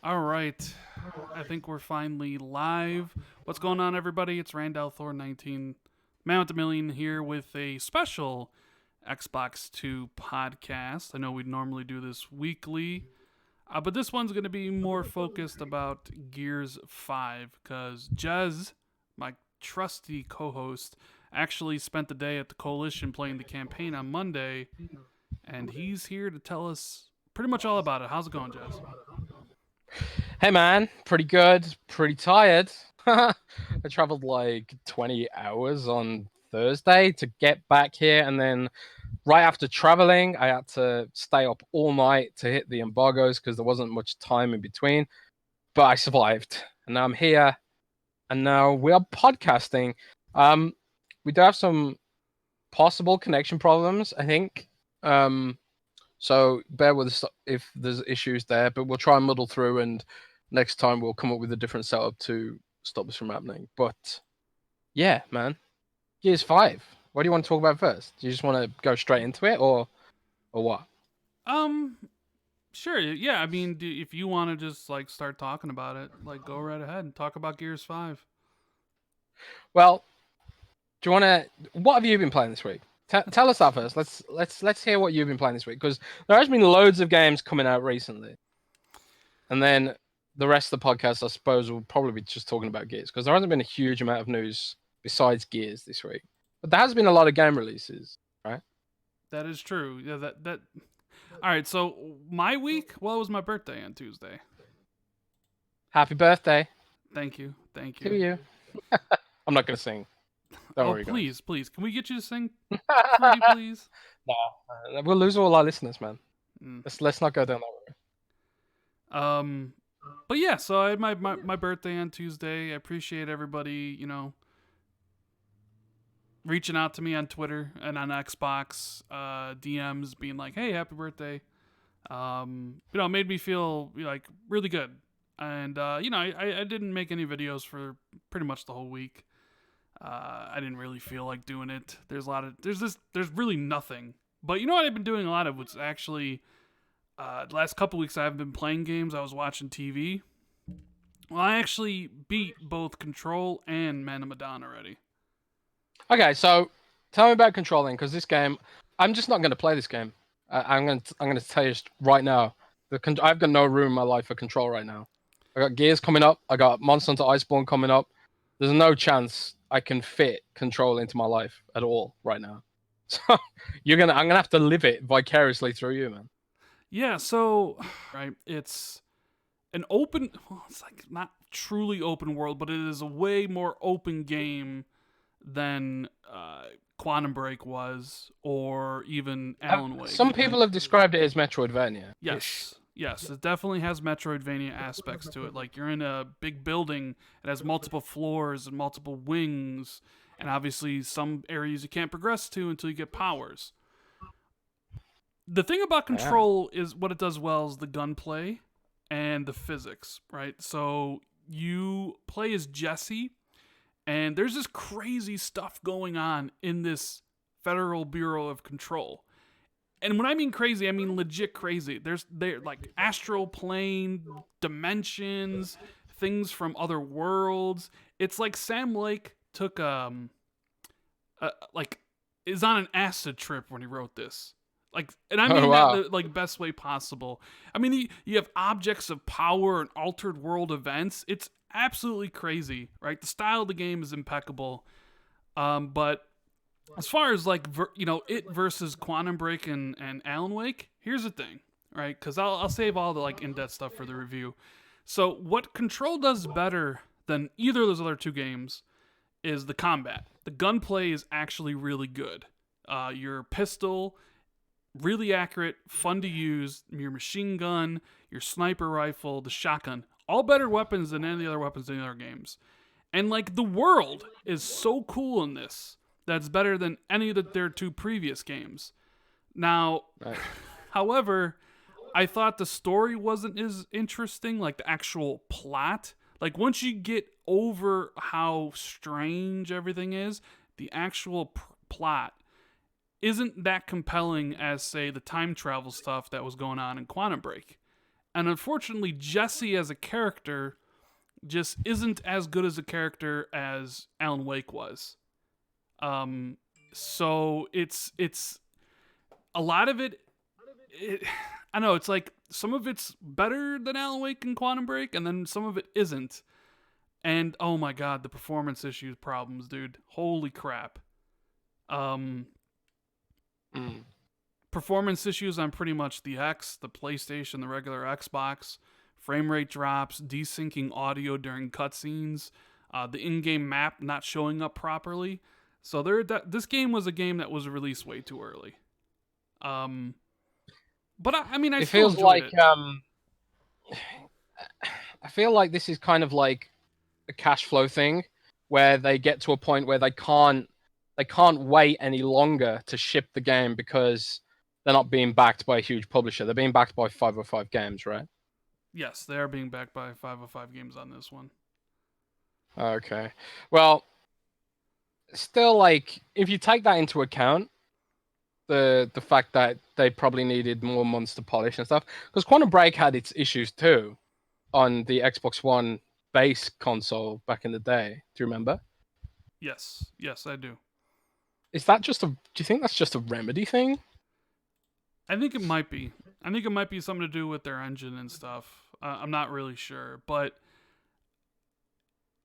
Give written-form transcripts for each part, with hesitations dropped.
All right. I think we're finally live. What's going on, everybody? It's Randall Thor 19 Man with a Million here with a special Xbox 2 podcast. I know we'd normally do this weekly, but this one's going to be more focused about Gears 5 because Jez, my trusty co host, actually spent the day at the Coalition playing the campaign on Monday, and he's here to tell us pretty much all about it. How's it going, Jez? Hey man, pretty good, pretty tired. I traveled like 20 hours on Thursday to get back here, and then right after traveling, I had to stay up all night to hit the embargoes because there wasn't much time in between. But I survived, and now I'm here, and now we are podcasting. Um, we do have some possible connection problems, I think. So bear with us if there's issues there, but we'll try and muddle through, and next time we'll come up with a different setup to stop this from happening. But yeah, man, Gears 5. What do you want to talk about first? Do you just want to go straight into it, or what? Um, Sure. Yeah. I mean, if you want to just like start talking about it, like go right ahead and talk about Gears 5. Well, do you want to? What have you been playing this week? Tell us that first. Let's hear what you've been playing this week because there has been loads of games coming out recently, and then the rest of the podcast, I suppose, will probably be just talking about Gears because there hasn't been a huge amount of news besides Gears this week. But there has been a lot of game releases, right? That is true. Yeah. That. All right. So my week. Well, it was my birthday on Tuesday. Happy birthday Thank you. Thank to you. you. I'm not gonna sing. Don't Oh, worry, guys. please, please. Can we get you to sing? Pretty please. No, we'll lose all our listeners, man. Mm. Let's not go down that Um. But yeah. So I had my birthday on Tuesday. I appreciate everybody. Reaching out to me on Twitter and on Xbox, DMs being like, "Hey, happy birthday." It made me feel like really good. And I didn't make any videos for pretty much the whole week. I didn't really feel like doing it. There's really nothing. But you know what I've been doing a lot of, was actually the last couple weeks I haven't been playing games. I was watching TV. Well, I actually beat both Control and Man of Medan already. way. Okay, so tell me about controlling because this game, I'm just not going to play this game. I'm gonna tell you right now. I've got no room in my life for control right now. I got Gears coming up. I got Monster Hunter Iceborne coming up. There's no chance I can fit control into my life at all right now. So I'm gonna have to live it vicariously through you, man. Yeah, so right, it's an open. Well, it's like not truly open world, but it is a way more open game than Quantum Break was, or even Alan Wake. Some people have described it as Metroidvania. Yes, yes, it definitely has Metroidvania aspects to it. Like you're in a big building, it has multiple floors and multiple wings, and obviously some areas you can't progress to until you get powers. The thing about Yeah. Control is what it does well is the gunplay and the physics, right? So you play as Jesse, and there's this crazy stuff going on in this Federal Bureau of Control. And when I mean crazy, I mean legit crazy. There like astral plane dimensions, things from other worlds. It's like Sam Lake took like is on an acid trip when he wrote this. Like, and I Oh mean that wow. the like best way possible. I mean, you have objects of power and altered world events. It's absolutely crazy, right? The style of the game is impeccable. But as far as like it versus Quantum Break and Alan Wake, here's the thing, right? Because I'll save all the like in-depth stuff for the review. So what Control does better than either of those other two games is the combat. The gunplay is actually really good. Your pistol, really accurate, fun to use. Your machine gun, your sniper rifle, the shotgun, all better weapons than any other weapons in the other games. And like the world is so cool in this that's better than any of their two previous games. Now, Right. however, I thought the story wasn't as interesting, like the actual plot. Like once you get over how strange everything is, the actual plot isn't that compelling as say the time travel stuff that was going on in Quantum Break. And unfortunately, Jesse as a character just isn't as good as a character as Alan Wake was. Um, so it's a lot of it. I know it's like some of it's better than Alan Wake and Quantum Break, and then some of it isn't. And oh my god, the performance issues problems, dude. Holy crap. Um, Mm. Performance issues on pretty much the X, the PlayStation, the regular Xbox. Frame rate drops, desyncing audio during cutscenes, the in-game map not showing up properly. So this game was a game that was released way too early. Um, but I mean, I It still feels enjoyed like it. I feel like this is kind of like a cash flow thing where they get to a point where they can't wait any longer to ship the game because they're not being backed by a huge publisher. They're being backed by 505 Games, right? Yes, they are being backed by 505 Games on this one. Okay. Well, still like if you take that into account, the fact that they probably needed more months to polish and stuff because Quantum Break had its issues too on the Xbox One base console back in the day. Do you remember? Yes, I do. Is that just a? Do you think that's just a Remedy thing? I think it might be. I think it might be something to do with their engine and stuff. I'm not really sure, but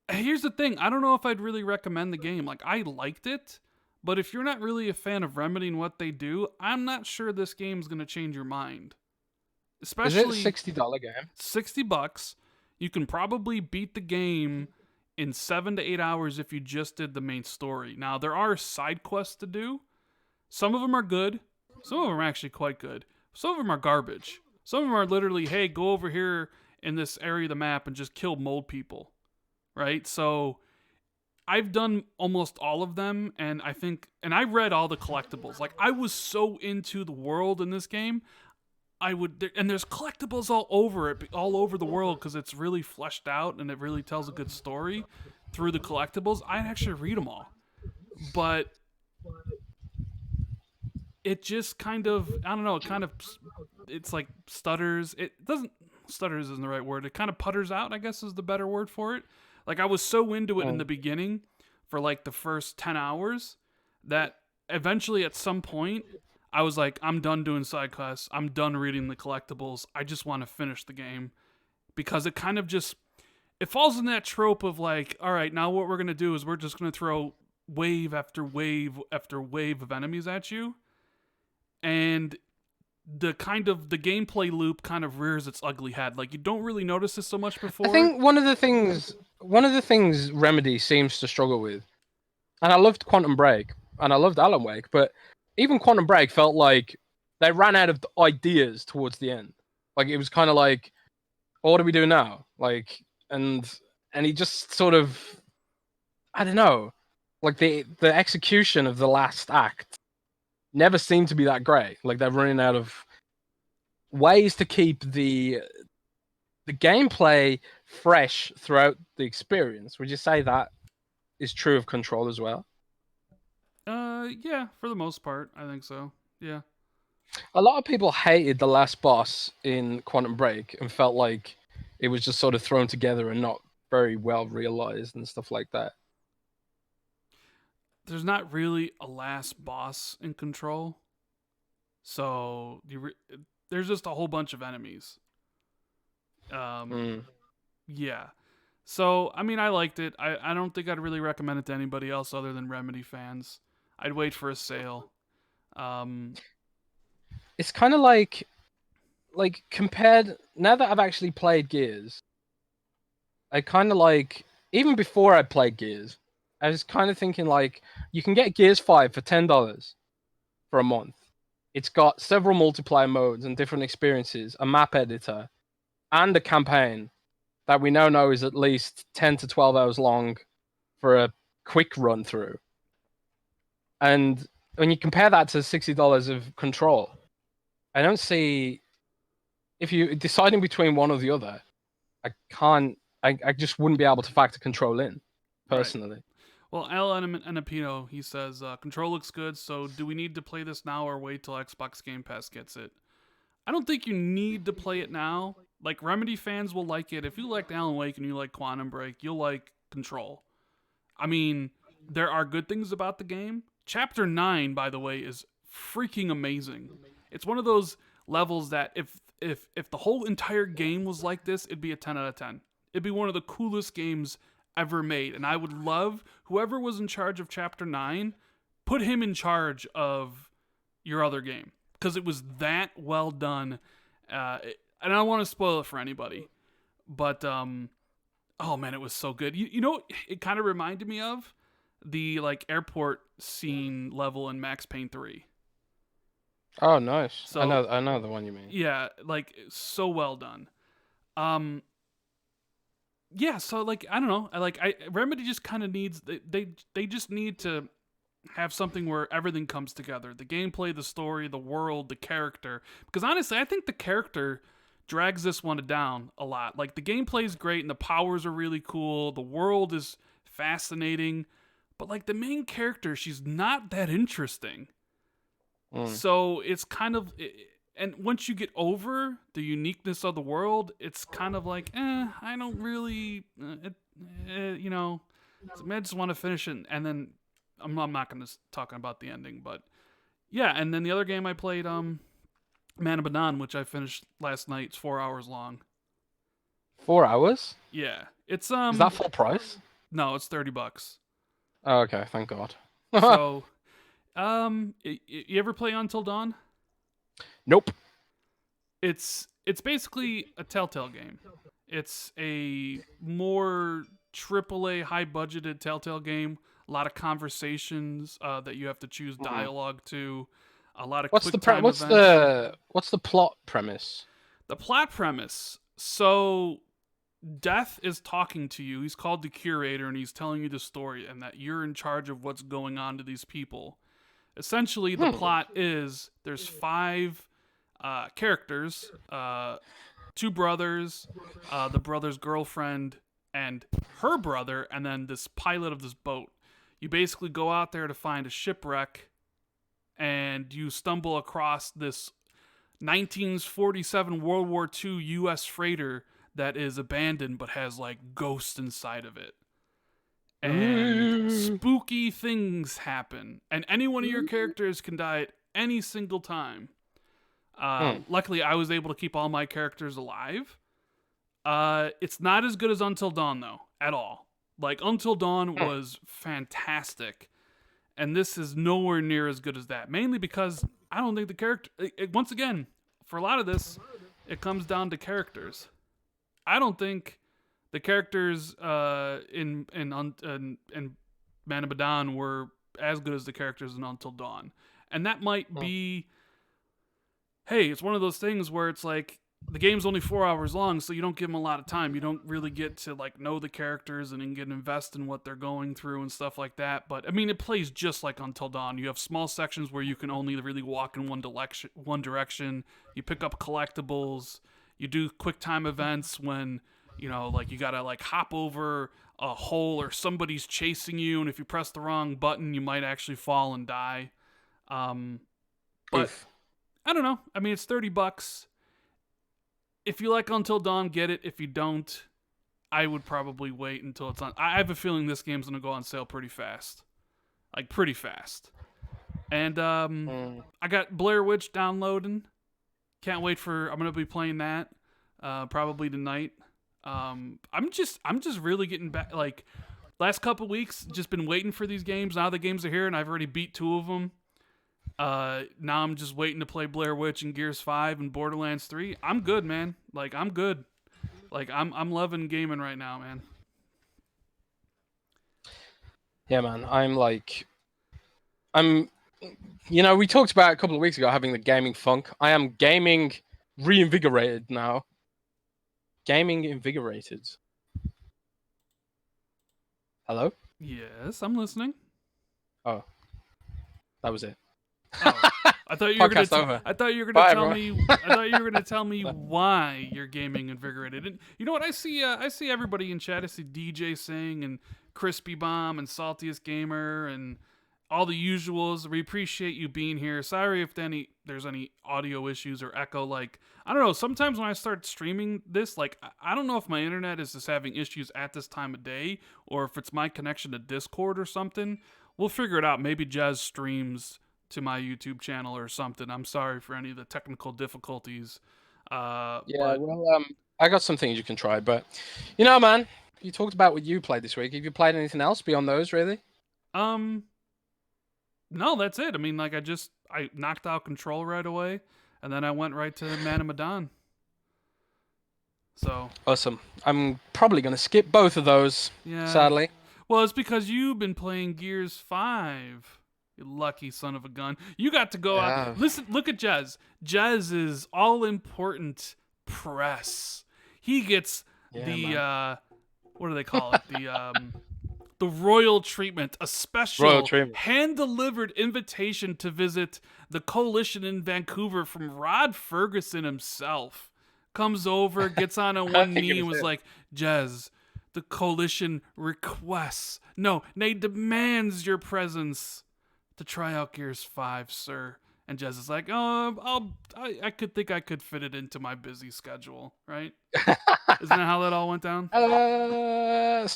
here's the thing. I don't know if I'd really recommend the game. Like I liked it, but if you're not really a fan of Remedy and what they do, I'm not sure this game's going to change your mind. Is it a Especially $60 game? $60. You can probably beat the game in 7 to 8 hours if you just did the main story. Now, there are side quests to do. Some of them are good. Some of them are actually quite good. Some of them are garbage. Some of them are literally, hey, go over here in this area of the map and just kill mold people. Right? So I've done almost all of them, and I read all the collectibles. Like, I was so into the world in this game. And there's collectibles all over it, all over the world, because it's really fleshed out and it really tells a good story through the collectibles. I'd actually read them all. But it just kind of, I don't know, it's like stutters. Stutters isn't the right word. It kind of putters out, I guess is the better word for it. Like I was so into it in the beginning for like the first 10 hours that eventually at some point I was like, I'm done doing side quests. I'm done reading the collectibles. I just want to finish the game because it kind of just, it falls in that trope of like, all right, now what we're going to do is we're just going to throw wave after wave after wave of enemies at you. And the gameplay loop kind of rears its ugly head. Like you don't really notice this so much I before. think one of the things Remedy seems to struggle with, and I loved Quantum Break and I loved Alan Wake, but even Quantum Break felt like they ran out of ideas towards the end. Like it was kind of like, well, what do we do now? Like, and he just sort of, I don't know, like the execution of the last act never seemed to be that great. Like they're running out of ways to keep the gameplay fresh throughout the experience. Would you say that is true of Control as well? Yeah, for the most part, I think so. Yeah. A lot of people hated the last boss in Quantum Break and felt like it was just sort of thrown together and not very well realized and stuff like that. There's not really a last boss in Control, so there's just a whole bunch of enemies. Um, Mm. yeah. So I mean, I liked it. I don't think I'd really recommend it to anybody else other than Remedy fans. I'd wait for a sale. Um, It's kind of like compared now that I've actually played Gears, I kind of like even before I played Gears, I was kind of thinking like you can get Gears 5 for $10 for a month. It's got several multiplayer modes and different experiences, a map editor, and a campaign that we now know is at least 10 to 12 hours long for a quick run through. And when you compare that to $60 of Control, I don't see if you deciding between one or the other, I can't. I just wouldn't be able to factor Control in right. personally. Well, Al Anapino, he says, Control looks good, so do we need to play this now or wait till Xbox Game Pass gets it? I don't think you need to play it now. Like Remedy fans will like it. If you liked Alan Wake and you like Quantum Break, you'll like Control. I mean, there are good things about the game. Chapter 9, by the way, is freaking amazing. It's one of those levels that if the whole entire game was like this, it'd be a 10 out of 10. It'd be one of the coolest games ever made. And I would love whoever was in charge of Chapter 9, put him in charge of your other game because it was that well done. And I don't want to spoil it for anybody, but oh man, it was so good. You know, it kind of reminded me of the like airport scene level in Max Payne 3. Oh, nice. So I know the one you mean. yeah, like so well done. Yeah, so like I don't know, I Remedy just kind of needs they just need to have something where everything comes together. The gameplay, the story, the world, the character. Because honestly, I think the character drags this one down a lot. Like the gameplay is great and the powers are really cool. The world is fascinating, but like the main character, she's not that interesting. So it's kind of, and once you get over the uniqueness of the world, it's kind of like, I don't really, you know, I just want to finish it. And then I'm not going to talk about the ending, but yeah. And then the other game I played, Medan, which I finished last night. It's 4 hours long. 4 hours? Yeah, it's Is that full price? no, it's $30. Oh, okay, thank God. So, you ever play Until Dawn? Nope. It's basically a Telltale game. It's a more AAA high budgeted Telltale game. A lot of conversations that you have to choose dialogue to. A lot of What's events. the plot premise? The plot premise. So Death is talking to you. He's called the curator and he's telling you the story and that you're in charge of what's going on to these people. Essentially, the plot is there's 5 characters, 2 brothers, the brother's girlfriend, and her brother, and then this pilot of this boat. You basically go out there to find a shipwreck, and you stumble across this 1947 World War II U.S. freighter that is abandoned but has like ghosts inside of it. And spooky things happen, and any one of your characters can die at any single time. Luckily, I was able to keep all my characters alive. It's not as good as Until Dawn, though, at all. Like, Until Dawn was fantastic, and this is nowhere near as good as that. Mainly because I don't think the character... once again, for a lot of this, it comes down to characters. I don't think the characters in Man of Medan were as good as the characters in Until Dawn. And that might be... Hey, it's one of those things where it's like the game's only 4 hours long, so you don't give them a lot of time. You don't really get to like know the characters and get invested in what they're going through and stuff like that. But I mean, it plays just like Until Dawn. You have small sections where you can only really walk in one direction. You pick up collectibles. You do quick time events when, you know, like you gotta like hop over a hole or somebody's chasing you, and if you press the wrong button, you might actually fall and die. But I don't know. I mean, it's $30. If you like Until Dawn, get it. If you don't, I would probably wait until it's on. I have a feeling this game's gonna go on sale pretty fast, like pretty fast. And I got Blair Witch downloading. Can't wait for. I'm gonna be playing that probably tonight. I'm just really getting back. Like last couple weeks, just been waiting for these games. Now the games are here, and I've already beat 2 of them. Now I'm just waiting to play Blair Witch and Gears 5 and Borderlands 3. I'm good, man. Like I'm good. Like I'm loving gaming right now, man. Yeah, man. You know, we talked about a couple of weeks ago having the gaming funk. I am gaming reinvigorated now. Gaming invigorated. Hello? Yes, I'm listening. Oh. That was it. Oh, I thought you were Podcast over. I thought you were Bye, gonna tell everyone. me. I thought you were gonna tell me why you're gaming invigorated. And you know what? I see everybody in chat. I see DJ Sing and Crispy Bomb and Saltiest Gamer, and all the usuals. We appreciate you being here. Sorry if there's any audio issues or echo. Like, I don't know. Sometimes when I start streaming this, like, I don't know if my internet is just having issues at this time of day or if it's my connection to Discord or something. We'll figure it out. Maybe Jez streams to my YouTube channel or something. I'm sorry for any of the technical difficulties. Yeah, But well, I got some things you can try, but man, you talked about what you played this week. Have you played anything else beyond those, really? um, no, that's it. I mean, like I knocked out Control right away, and then I went right to Man of Medan. So Awesome. I'm probably gonna skip both of those, yeah. sadly. Well, it's because you've been playing Gears 5. You lucky son of a gun. You got to go out. Yeah. Listen, look at Jez. Jez is all important press. He gets Yeah, the man. what do they call it? The royal treatment, a Royal special treatment. hand-delivered invitation to visit the coalition in Vancouver from Rod Ferguson himself. Comes over, gets on one think it knee, and was was him. like, "Jez, the coalition requests, no, nay, demands your presence to try out Gears 5, sir." And Jez is like, I could think I could fit it into my busy schedule, right? Isn't that how that all went down?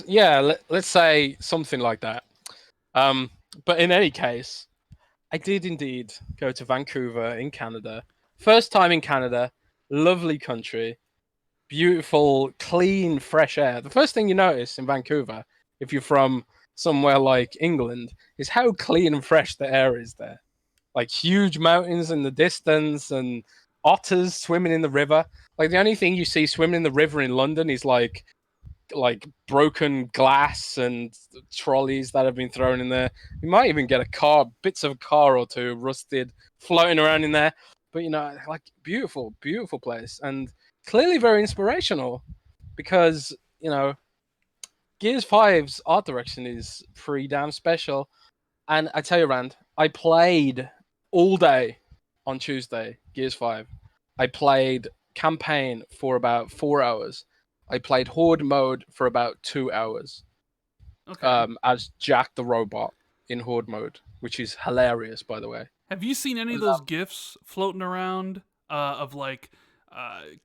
Yeah, let's say something like that. But in any case, I did indeed go to Vancouver in Canada. First time in Canada, lovely country, beautiful, clean, fresh air. The first thing you notice in Vancouver, if you're from somewhere like England, is how clean and fresh the air is there. Like huge mountains in the distance and otters swimming in the river. Like the only thing you see swimming in the river in London is like broken glass and trolleys that have been thrown in there. You might even get bits of a car or two rusted, floating around in there. But like beautiful, beautiful place, and clearly very inspirational because Gears 5's art direction is pretty damn special. And I tell you, Rand, I played all day on Tuesday, Gears 5. I played campaign for about 4 hours. I played horde mode for about 2 hours. Okay. As Jack the robot in horde mode, which is hilarious, by the way. Have you seen any of those gifs floating around of like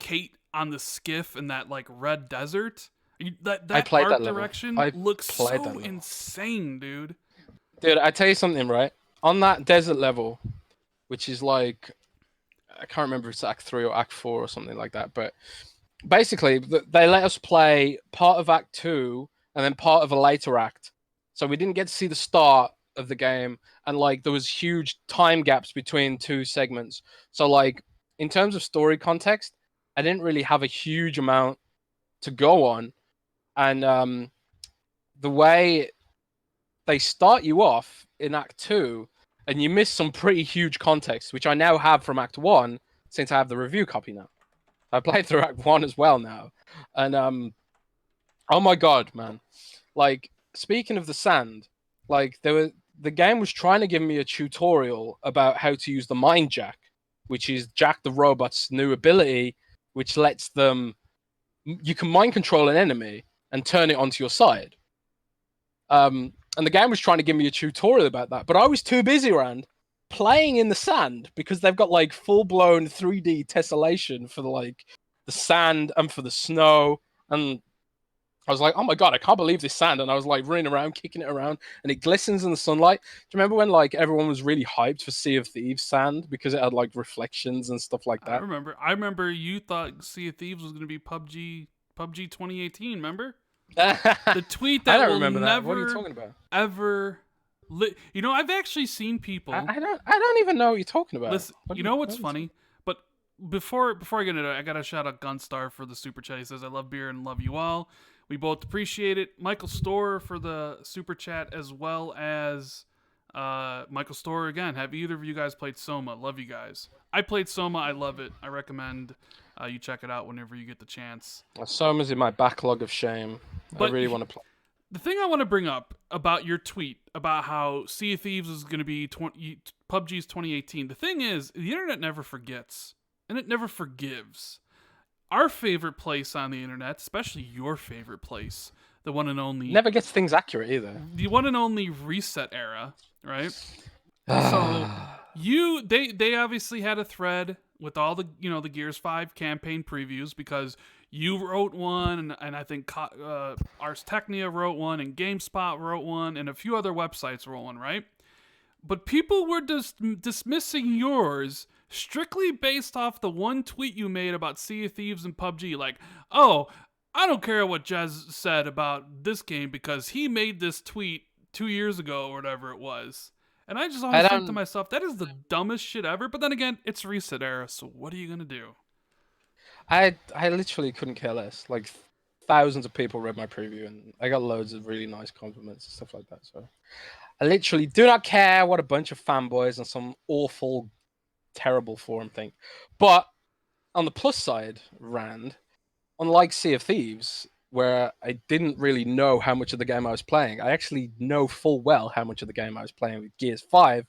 Kate on the skiff in that like red desert? That I played art that level. direction I looks played that so level. insane, dude. Dude, I tell you something, right? On that desert level, which is like, I can't remember if it's Act 3 or Act 4 or something like that, but basically they let us play part of Act 2 and then part of a later act. So we didn't get to see the start of the game, and like there was huge time gaps between two segments. So like in terms of story context, I didn't really have a huge amount to go on. And the way they start you off in Act 2 and you miss some pretty huge context, which I now have from Act 1 since I have the review copy now. I played through Act 1 as well now. And oh my god, man. Like, speaking of the sand, like the game was trying to give me a tutorial about how to use the mind jack, which is Jack the robot's new ability, which lets them you can mind control an enemy and turn it onto your side. And the game was trying to give me a tutorial about that, but I was too busy around playing in the sand because they've got like full blown 3D tessellation for the sand and for the snow. And I was like, oh my god, I can't believe this sand. And I was like running around, kicking it around, and it glistens in the sunlight. Do you remember when like everyone was really hyped for Sea of Thieves sand because it had like reflections and stuff like I that? remember. I remember you thought Sea of Thieves was going to be PUBG 2018. Remember the tweet I that don't will remember that. What are you never talking about? ever. I've actually seen people. I don't even know what you're talking about. Listen, you know what's funny? But before I get into it, I gotta shout out Gunstar for the super chat. He says, "I love beer and love you all. We both appreciate it." Michael Storer for the super chat, as well as Michael Storer again. Have either of you guys played Soma? Love you guys. I played Soma. I love it. I recommend you check it out whenever you get the chance. Soma's in my backlog of shame. I But really want to play. the thing I want to bring up about your tweet about how Sea of Thieves is going to be PUBG's 2018. The thing is, the internet never forgets, and it never forgives. Our favorite place on the internet, especially your favorite place, the one and only, Never gets things accurate either. reset era, right? So they obviously had a thread with all the the Gears 5 campaign previews because you wrote one and I think Ars Technica wrote one and GameSpot wrote one and a few other websites wrote one, right? But people were just dismissing yours strictly based off the one tweet you made about Sea of Thieves and PUBG. Like, oh, I don't care what Jez said about this game because he made this tweet 2 years ago or whatever it was. And I just I always think to don't. myself, that is the dumbest shit ever. But then again, it's reset era, so what are you gonna do? I literally couldn't care less. Like thousands of people read my preview, and I got loads of really nice compliments and stuff like that. So I literally do not care what a bunch of fanboys and some awful, terrible forum think. But on the plus side, Rand, unlike Sea of Thieves, where I didn't really know how much of the game I was playing, I actually know full well how much of the game I was playing with Gears 5.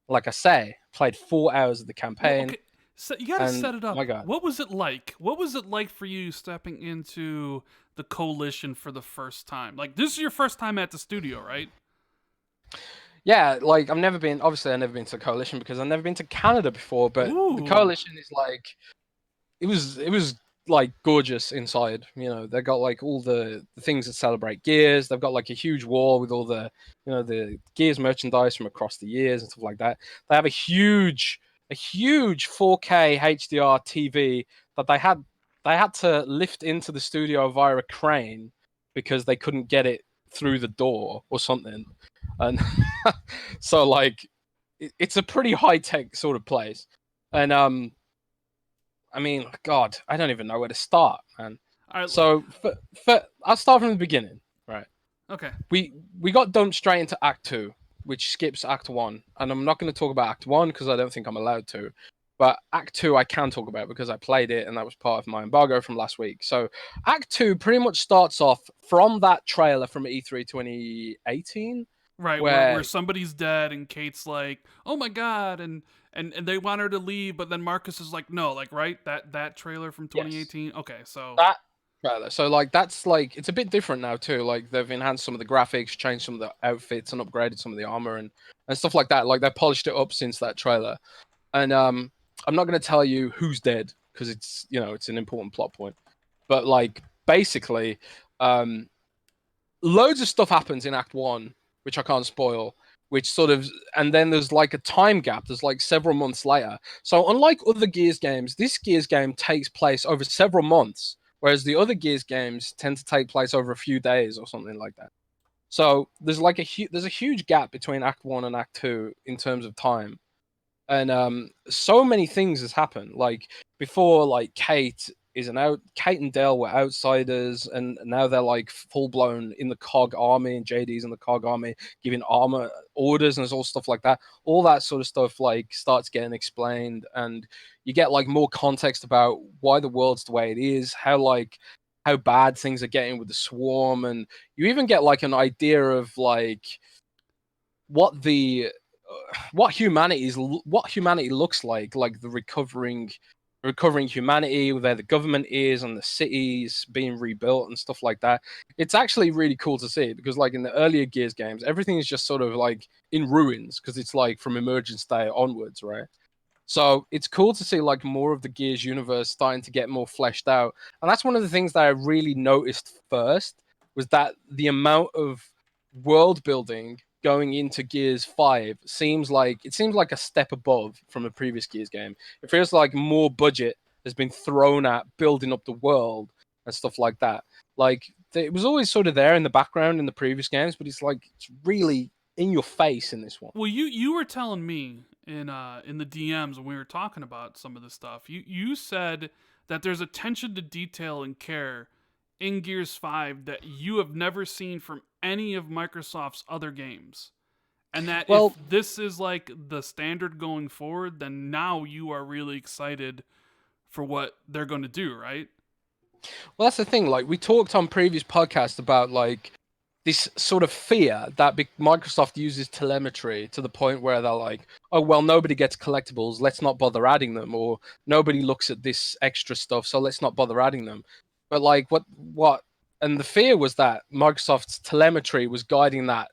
Like I say, played 4 hours of the Well, campaign, okay, so you gotta and set it up. my God. What was it like? What was it like for you stepping into the coalition for the first time? Like, this is your first time at the studio, right? Yeah, like I've never been. Obviously, I've never been to Coalition because I've never been to Canada before. But the Ooh. Coalition is like it was like gorgeous inside. They got like all the things that celebrate Gears. They've got like a huge wall with all the Gears merchandise from across the years and stuff like that. They have a huge 4K HDR TV that they had to lift into the studio via a crane because they couldn't get it through the door or something. And so like it's a pretty high tech sort of place. And I mean, God, I don't even know where to start, man. All right. So I'll start from the beginning, right? Okay. We got dumped straight into Act Two, which skips Act One, and I'm not going to talk about Act One because I don't think I'm allowed to. But Act Two I can talk about because I played it, and that was part of my embargo from last week. So Act Two pretty much starts off from that trailer from E3 2018, Right, where where somebody's dead and Kate's like, "Oh my god," and they want her to leave, but then Marcus is like, "No," like right that trailer from yes, 2018. Okay, so that trailer. So like that's like it's a bit different now too. Like they've enhanced some of the graphics, changed some of the outfits, and upgraded some of the armor and stuff like that. Like they polished it up since that trailer. And I'm not going to tell you who's dead because it's an important plot point. But like basically, um, loads of stuff happens in Act One, which I can't spoil. Which sort of, and then there's like a time gap. There's like several months later. So unlike other Gears games, this Gears game takes place over several months, whereas the other Gears games tend to take place over a few days or something like that. So there's like there's a huge gap between Act One and Act Two in terms of time, and so many things has happened. Like before, like Kate and Dale were outsiders, and now they're like full blown in the Cog army, and JD's in the Cog army, giving armor orders and all stuff like that. All that sort of stuff like starts getting explained, and you get like more context about why the world's the way it is, how bad things are getting with the swarm, and you even get like an idea of like what the what humanity looks like the recovering humanity, where the government is and the cities being rebuilt and stuff like that. It's actually really cool to see because like in the earlier Gears games, everything is just sort of like in ruins because it's like from Emergence Day onwards, right? So it's cool to see like more of the Gears universe starting to get more fleshed out. And that's one of the things that I really noticed first was that the amount of world building going into Gears 5 seems like a step above from a previous Gears game. It feels like more budget has been thrown at building up the world and stuff like that. Like it was always sort of there in the background in the previous games, but it's really in your face in this one. well, you were telling me in the DMs when we were talking about some of the stuff. You said that there's attention to detail and care in Gears 5 that you have never seen from any of Microsoft's other games. And that if Well, this is like the standard going forward, then now you are really excited for what they're going to do, right? Well, that's the thing. Like we talked on previous podcasts about like this sort of fear that Microsoft uses telemetry to the point where they're like, oh well, nobody gets collectibles, let's not bother adding them, or nobody looks at this extra stuff, so let's not bother adding them. But like what And the fear was that Microsoft's telemetry was guiding that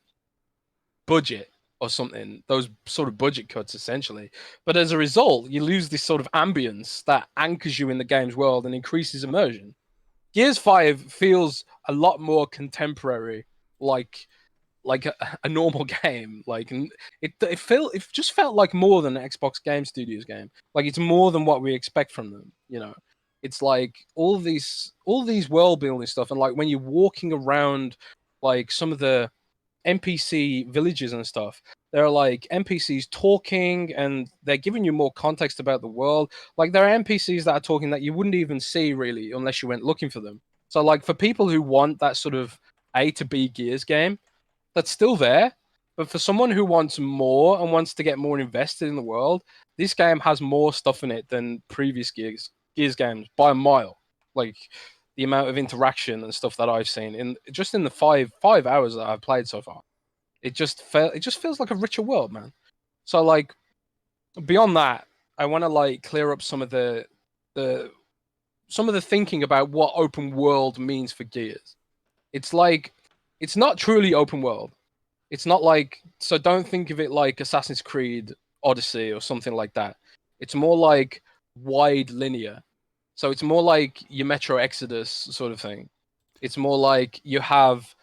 budget or something, those sort of budget cuts essentially. But as a result, you lose this sort of ambience that anchors you in the game's world and increases immersion. Gears 5 feels a lot more contemporary, like a normal game. Like it just felt like more than an Xbox Game Studios game. Like it's more than what we expect from them, you know. It's like all these world building stuff, and like when you're walking around like some of the NPC villages and stuff, there are like NPCs talking and they're giving you more context about the world. Like there are NPCs that are talking that you wouldn't even see really unless you went looking for them. So like for people who want that sort of A to B Gears game, that's still there. But for someone who wants more and wants to get more invested in the world, this game has more stuff in it than previous Gears games by a mile. Like the amount of interaction and stuff that I've seen in just in the five hours that I've played so far, it just feels like a richer world, man. So like beyond that, I want to like clear up the some of the thinking about what open world means for Gears. It's like it's not truly open world. It's not like, so don't think of it like Assassin's Creed Odyssey or something like that. It's more like wide linear. So it's more like your Metro Exodus sort of thing. It's more like you have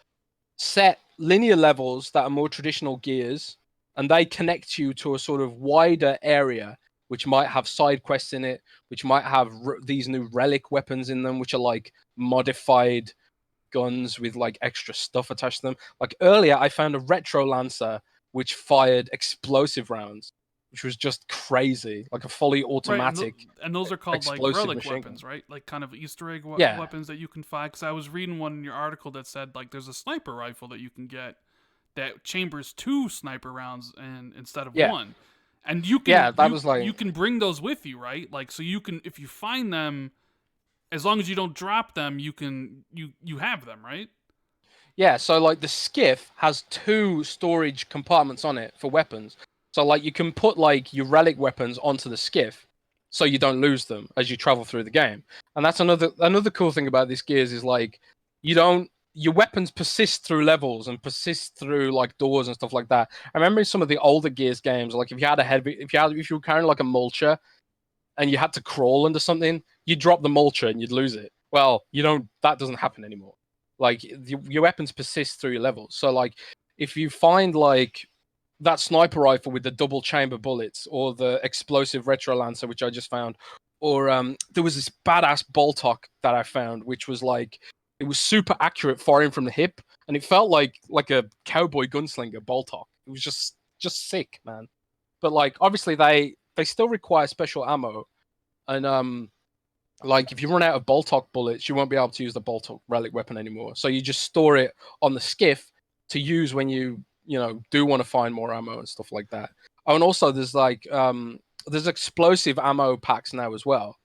set linear levels that are more traditional Gears, and they connect you to a sort of wider area, which might have side quests in it, which might have these new relic weapons in them, which are like modified guns with like extra stuff attached to them. Like earlier, I found a retro lancer which fired explosive rounds, which was just crazy, like a fully Right, automatic and those are called like explosive relic machine weapons, gun. right? Like kind of Easter egg Yeah, weapons that you can find. Because I was reading one in your article that said like there's a sniper rifle that you can get that chambers 2 sniper rounds and instead of yeah, one, and you yeah. can That was like, you can bring those with you, right? Like so you can, if you find them, as long as you don't drop them, you have them, right? yeah. So like the skiff has 2 storage compartments on it for weapons. So like you can put like your relic weapons onto the skiff, so you don't lose them as you travel through the game. And that's another cool thing about this Gears is like you don't your weapons persist through levels and persist through like doors and stuff like that. I remember in some of the older Gears games, like if you were carrying like a mulcher and you had to crawl under something, you'd drop the mulcher and you'd lose it. Well, you don't. That doesn't happen anymore. Like your weapons persist through your levels. So like if you find like that sniper rifle with the double chamber bullets, or the explosive retro lancer, which I just found, or there was this badass Boltok that I found, which was like it was super accurate firing from the hip, and it felt like a cowboy gunslinger Boltok. It was just sick, man. But like obviously they still require special ammo, and like if you run out of Boltok bullets, you won't be able to use the Boltok relic weapon anymore. So you just store it on the skiff to use when you know do want to find more ammo and stuff like that. Oh, and also there's like there's explosive ammo packs now as well.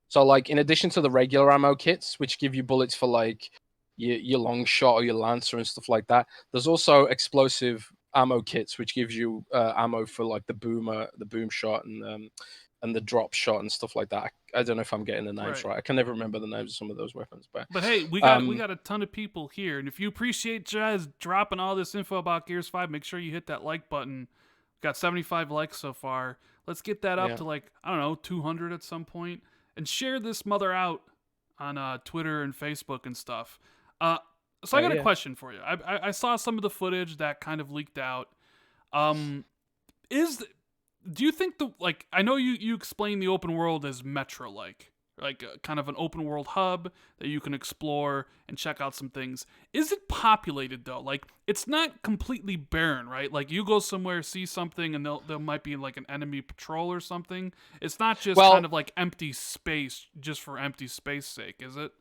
So like in addition to the regular ammo kits, which give you bullets for like your long shot or your lancer and stuff like that, there's also explosive ammo kits which gives you ammo for like the boom shot, and the drop shot and stuff like that. I don't know if I'm getting the names Right. right. I can never remember the names of some of those weapons, but But hey, we um, got a ton of people here, and if you appreciate Jazz dropping all this info about Gears 5, make sure you hit that like button. Got 75 likes so far. Let's get that up yeah, to like I don't know 200 at some point, and share this mother out on Twitter and Facebook and stuff. Uh, so I got a yeah. question for you. I saw some of the footage that kind of leaked out. Um, is do you think the like I know you explain the open world as metro like kind of an open world hub that you can explore and check out some things. Is it populated though? Like it's not completely barren, right? Like you go somewhere, see something, and there might be like an enemy patrol or something. It's not just kind Well, of like empty space just for empty space sake, is it?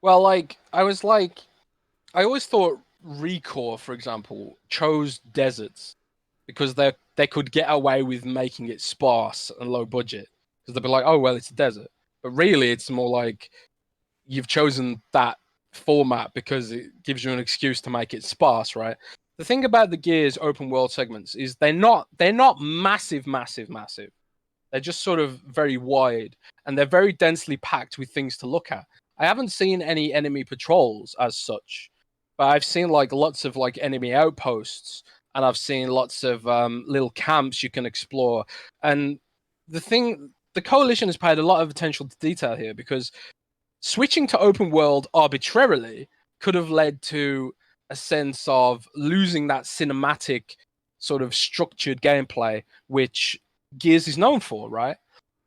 well, like I always thought Recore, for example, chose deserts because they could get away with making it sparse and low budget because they'd be like, oh well, it's a desert. But really, it's more like you've chosen that format because it gives you an excuse to make it sparse, right? The thing about the Gears open world segments is they're not massive, massive, massive. They're just sort of very wide, and they're very densely packed with things to look at. I haven't seen any enemy patrols as such, but I've seen like lots of like enemy outposts, and I've seen lots of little camps you can explore. And the coalition has paid a lot of attention to detail here, because switching to open world arbitrarily could have led to a sense of losing that cinematic sort of structured gameplay which Gears is known for, right?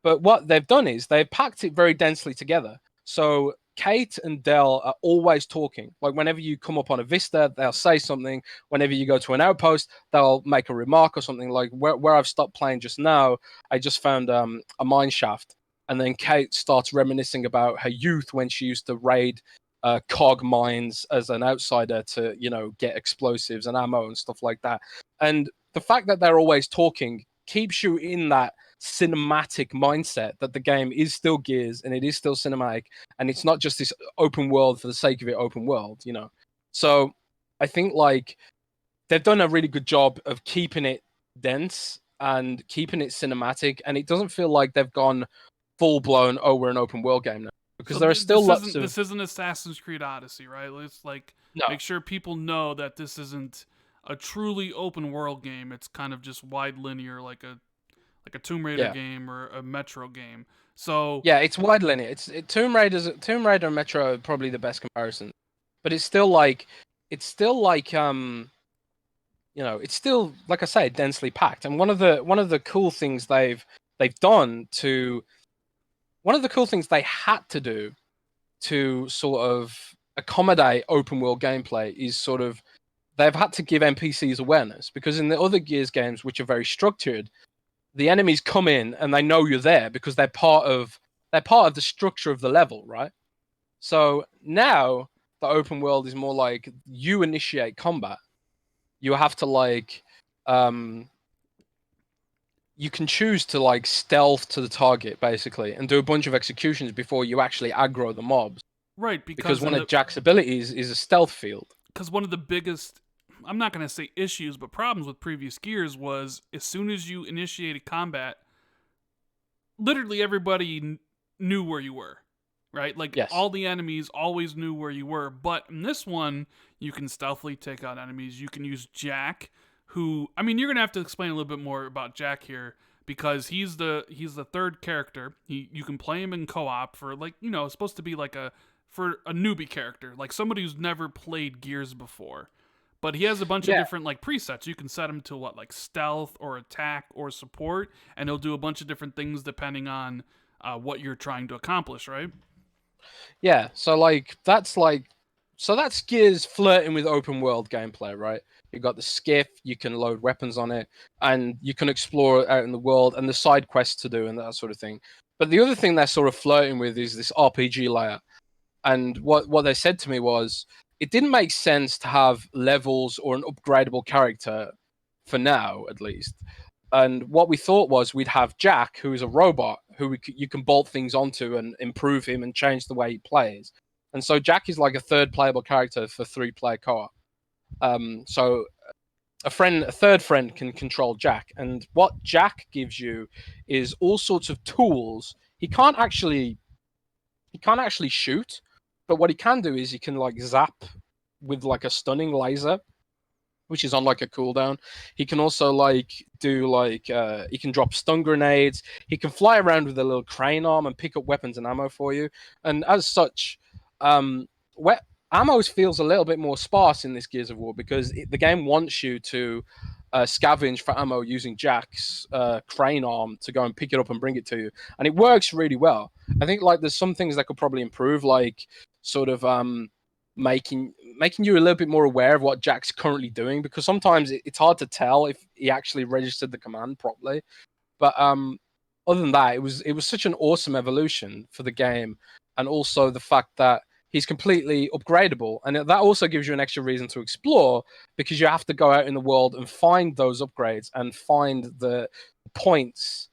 But what they've done is they've packed it very densely together. So Kate and Dell are always talking. Like whenever you come up on a vista, they'll say something. Whenever you go to an outpost, they'll make a remark or something. Like where I've stopped playing just now, I just found a mine shaft, and then Kate starts reminiscing about her youth when she used to raid cog mines as an outsider to, get explosives and ammo and stuff like that. And the fact that they're always talking keeps you in that cinematic mindset that the game is still Gears and it is still cinematic, and it's not just this open world for the sake of it open world. So I think like they've done a really good job of keeping it dense and keeping it cinematic, and it doesn't feel like they've gone full blown, oh, we're an open world game now, because So there are still lots of this isn't Assassin's Creed Odyssey, right? Let's like no. make sure people know that this isn't a truly open world game. It's kind of just wide linear, like a Tomb Raider Yeah. game or a Metro game. So Yeah, it's wide linear. Tomb Raider and Metro are probably the best comparison. But it's still like I say, densely packed. And one of the cool things they've done to one of the cool things they had to do to sort of accommodate open world gameplay is sort of they've had to give NPCs awareness, because in the other Gears games, which are very structured, the enemies come in and they know you're there because they're part of the structure of the level, right? So now the open world is more like you initiate combat. You have to you can choose to like stealth to the target basically and do a bunch of executions before you actually aggro the mobs. right, Because one of Jack's abilities is a stealth field. because one of the biggest, I'm not going to say issues, but problems with previous Gears was as soon as you initiated combat, literally everybody knew where you were, right? Like Yes. all the enemies always knew where you were. But in this one, you can stealthily take out enemies. You can use Jack, who, I mean, you're gonna have to explain a little bit more about Jack here, because he's the third character. You can play him in co-op for, like, it's supposed to be like for a newbie character, like somebody who's never played Gears before. But he has a bunch of Yeah. different like presets. You can set him to what, like stealth or attack or support, and he'll do a bunch of different things depending on what you're trying to accomplish, right? Yeah, so that's Gears flirting with open world gameplay, right? You got the skiff, you can load weapons on it, and you can explore out in the world and the side quests to do and that sort of thing. But the other thing they're sort of flirting with is this RPG layer. And what they said to me was it didn't make sense to have levels or an upgradable character for now, at least. And what we thought was we'd have Jack, who is a robot, who you can bolt things onto and improve him and change the way he plays. And so Jack is like a third playable character for 3-player co-op. So a third friend can control Jack, and what Jack gives you is all sorts of tools. He can't actually shoot, but what he can do is he can like zap with like a stunning laser, which is on like a cooldown. He can also like do like he can drop stun grenades. He can fly around with a little crane arm and pick up weapons and ammo for you. And as such, wet ammo feels a little bit more sparse in this Gears of War, because the game wants you to scavenge for ammo using Jack's crane arm to go and pick it up and bring it to you, and it works really well. I think like there's some things that could probably improve, like sort of making you a little bit more aware of what Jack's currently doing, because sometimes it's hard to tell if he actually registered the command properly. But other than that, it was such an awesome evolution for the game, and also the fact that he's completely upgradable, and that also gives you an extra reason to explore, because you have to go out in the world and find those upgrades and find the points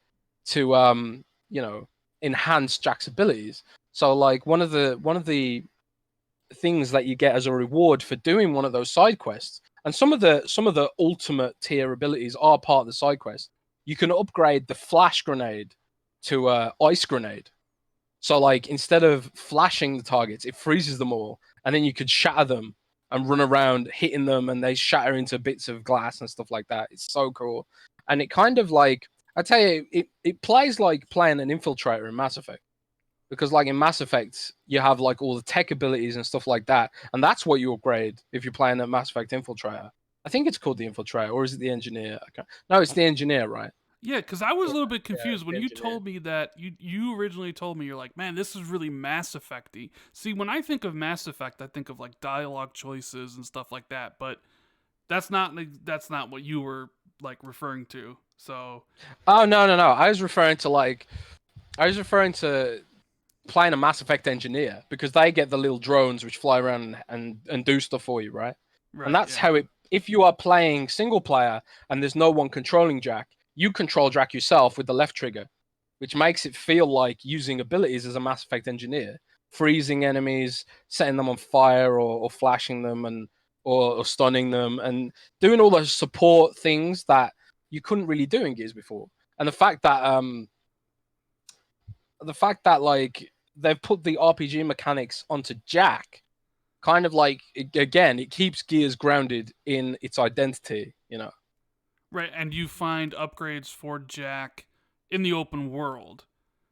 to enhance Jack's abilities. So like one of the things that you get as a reward for doing one of those side quests, and some of the ultimate tier abilities are part of the side quest. You can upgrade the flash grenade to ice grenade, So like instead of flashing the targets, it freezes them all, and then you could shatter them and run around hitting them, and they shatter into bits of glass and stuff like that. It's so cool, and it kind of like I tell you, it plays like playing an infiltrator in Mass Effect. Because like in Mass Effect, you have like all the tech abilities and stuff like that, and that's what you upgrade if you're playing a Mass Effect Infiltrator. I think it's called the Infiltrator, or is it the Engineer? No, it's the Engineer, right? Yeah, because I was a little bit Yeah, it's confused when the you Engineer. told me that you originally told me you're like, man, this is really Mass Effecty. See, when I think of Mass Effect, I think of like dialogue choices and stuff like that, but that's not what you were like referring to. So Oh no! I was referring to playing a Mass Effect Engineer because they get the little drones which fly around and do stuff for you, right? And right, that's yeah, how it. If you are playing single player and there's no one controlling Jack, you control Jack yourself with the left trigger, which makes it feel like using abilities as a Mass Effect Engineer, freezing enemies, setting them on fire, or flashing them, and or stunning them, and doing all those support things that you couldn't really do in Gears before. And the fact that like they've put the RPG mechanics onto Jack, kind of like again, it keeps Gears grounded in its identity. You know, right. And you find upgrades for Jack in the open world,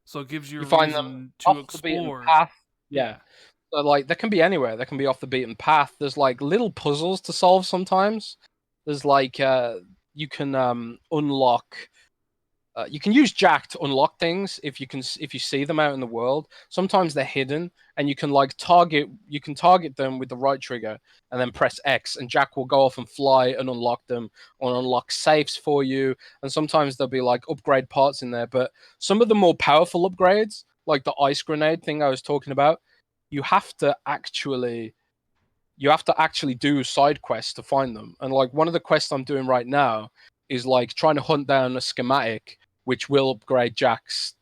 so it gives you a you find them reason to off the beaten explore. path. Yeah, Yeah, so like they can be anywhere. They can be off the beaten path. There's like little puzzles to solve sometimes. There's like you can unlock you can use Jack to unlock things if you see them out in the world. Sometimes they're hidden, and you can like target them with the right trigger, and then press X, and Jack will go off and fly and unlock them, or unlock safes for you. And sometimes there'll be like upgrade parts in there. But some of the more powerful upgrades, like the ice grenade thing I was talking about, you have to actually do side quests to find them. And like one of the quests I'm doing right now is like trying to hunt down a schematic which will upgrade Jack's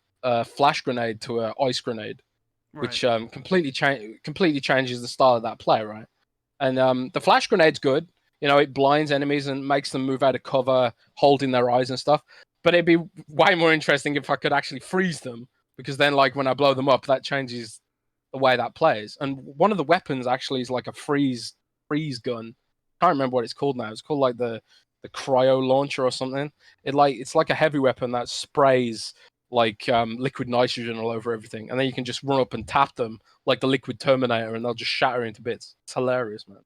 flash grenade to a ice grenade, right. which completely changes the style of that play, right? And the flash grenade's good. You know, it blinds enemies and makes them move out of cover, holding their eyes and stuff. But it'd be way more interesting if I could actually freeze them, because then, like, when I blow them up, that changes the way that plays. And one of the weapons actually is like a freeze gun. Can't remember what it's called now. It's called like the cryo launcher or something. It's like a heavy weapon that sprays like liquid nitrogen all over everything, and then you can just run up and tap them like the liquid Terminator, and they'll just shatter into bits. It's hilarious, man.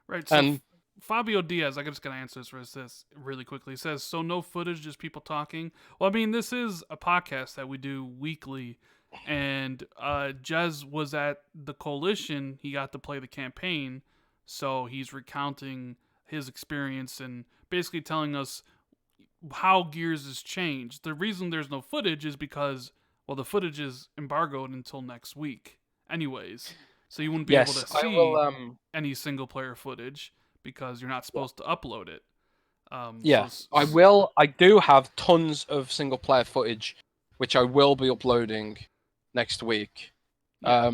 Right. So And Fabio Diaz, I'm just gonna answer this really quickly. He says, "So no footage, just people talking." Well, I mean, this is a podcast that we do weekly, and Jez was at the coalition. He got to play the campaign, so he's recounting his experience and basically telling us how Gears has changed. The reason there's no footage is because, well, the footage is embargoed until next week, anyways. So you wouldn't be able yes, to I will. see any single player footage because you're not supposed to upload it. Yeah, I will. I do have tons of single player footage, which I will be uploading next week. yeah.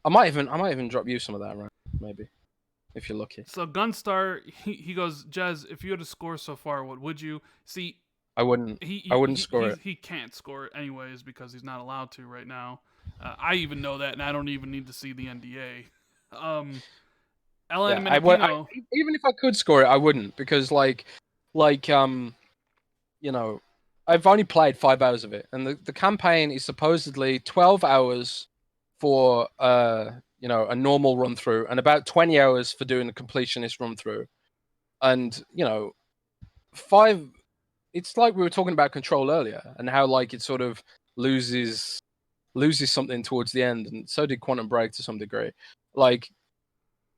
I might even drop you some of that, right? Maybe if you're lucky. So Gunstar, he goes, Jez, if you had a score so far, what would you see? I wouldn't. He I he wouldn't he, score he, it. he can't score it anyways because he's not allowed to right now. I even know that, and I don't even need to see the NDA. Um, Yeah, Ellen I would. Menepino, Even if I could score it, I wouldn't, because like you know, I've only played 5 hours of it, and the campaign is supposedly 12 hours for a normal run through, and about 20 hours for doing a completionist run through. And five. It's like we were talking about Control earlier, and how like it sort of loses something towards the end, and so did Quantum Break to some degree. Like,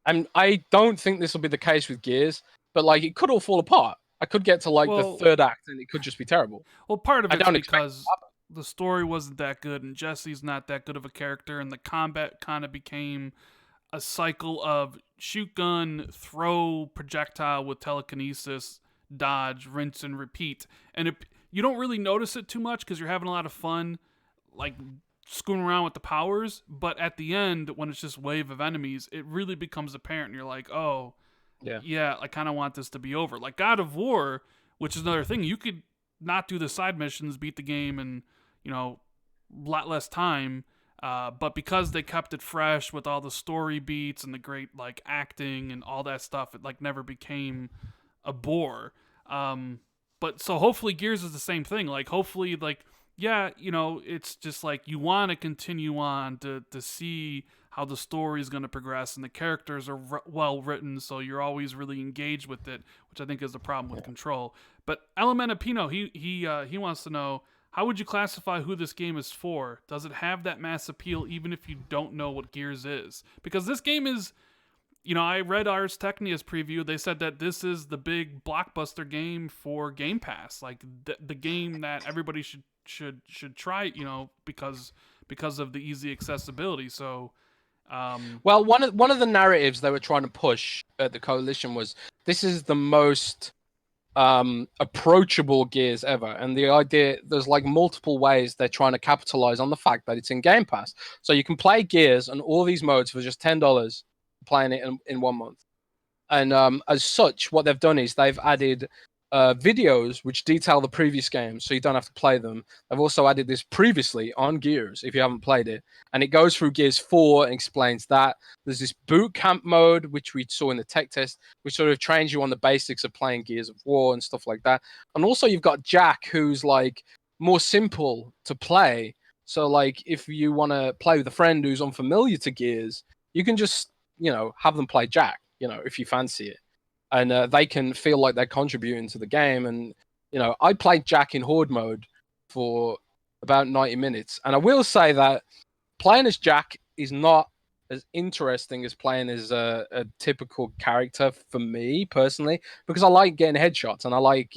and I don't think this will be the case with Gears, but like it could all fall apart. I could get to like the well, third act, and it could just be terrible. part of I it's don't expect it to because the story wasn't that good, and Jesse's not that good of a character, and the combat kind of became a cycle of shoot gun, throw projectile with telekinesis, dodge, rinse and repeat. And you don't really notice it too much because you're having a lot of fun, like screwing around with the powers. But at the end, when it's just wave of enemies, it really becomes apparent. And you're like, oh, happen. yeah, I kind of want this to be over. Like God of War, which is another thing. You could not do the side missions, beat the game in, a lot less time. But because they kept it fresh with all the story beats and the great like acting and all that stuff, it like never became a bore. But so hopefully Gears is the same thing. Like hopefully like yeah, it's just like you want to continue on to see how the story is going to progress and the characters are well written, so you're always really engaged with it, which I think is the problem with Control. But Elementa Pino, he wants to know, how would you classify who this game is for? Does it have that mass appeal even if you don't know what Gears is? Because this game is, I read Ars Technia's preview. They said that this is the big blockbuster game for Game Pass, like the game that everybody should try, because of the easy accessibility. So, Well, one of the narratives they were trying to push at the coalition was this is the most approachable Gears ever, and the idea there's like multiple ways they're trying to capitalize on the fact that it's in Game Pass, so you can play Gears and all these modes for just $10, playing it in 1 month. And as such, what they've done is they've added videos which detail the previous games, so you don't have to play them. They've also added this previously on Gears if you haven't played it, and it goes through Gears 4 and explains that. There's this boot camp mode which we saw in the tech test, which sort of trains you on the basics of playing Gears of War and stuff like that. And also you've got Jack, who's like more simple to play. So like if you want to play with a friend who's unfamiliar to Gears, you can just have them play Jack, if you fancy it. And they can feel like they're contributing to the game. And, I played Jack in Horde mode for about 90 minutes. And I will say that playing as Jack is not as interesting as playing as a typical character for me, personally, because I like getting headshots and I like,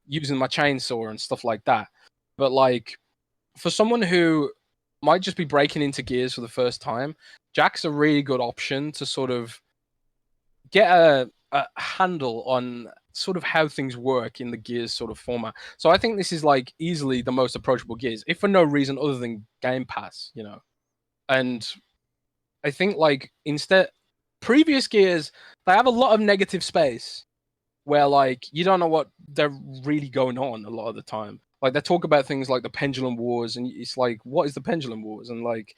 using my chainsaw and stuff like that. But, like, for someone who might just be breaking into Gears for the first time, Jack's a really good option to sort of get a handle on sort of how things work in the Gears sort of format. So I think this is like easily the most approachable Gears, if for no reason other than Game Pass, And I think like instead, previous Gears, they have a lot of negative space where like you don't know what they're really going on a lot of the time. Like they talk about things like the Pendulum Wars, and it's like, what is the Pendulum Wars? And like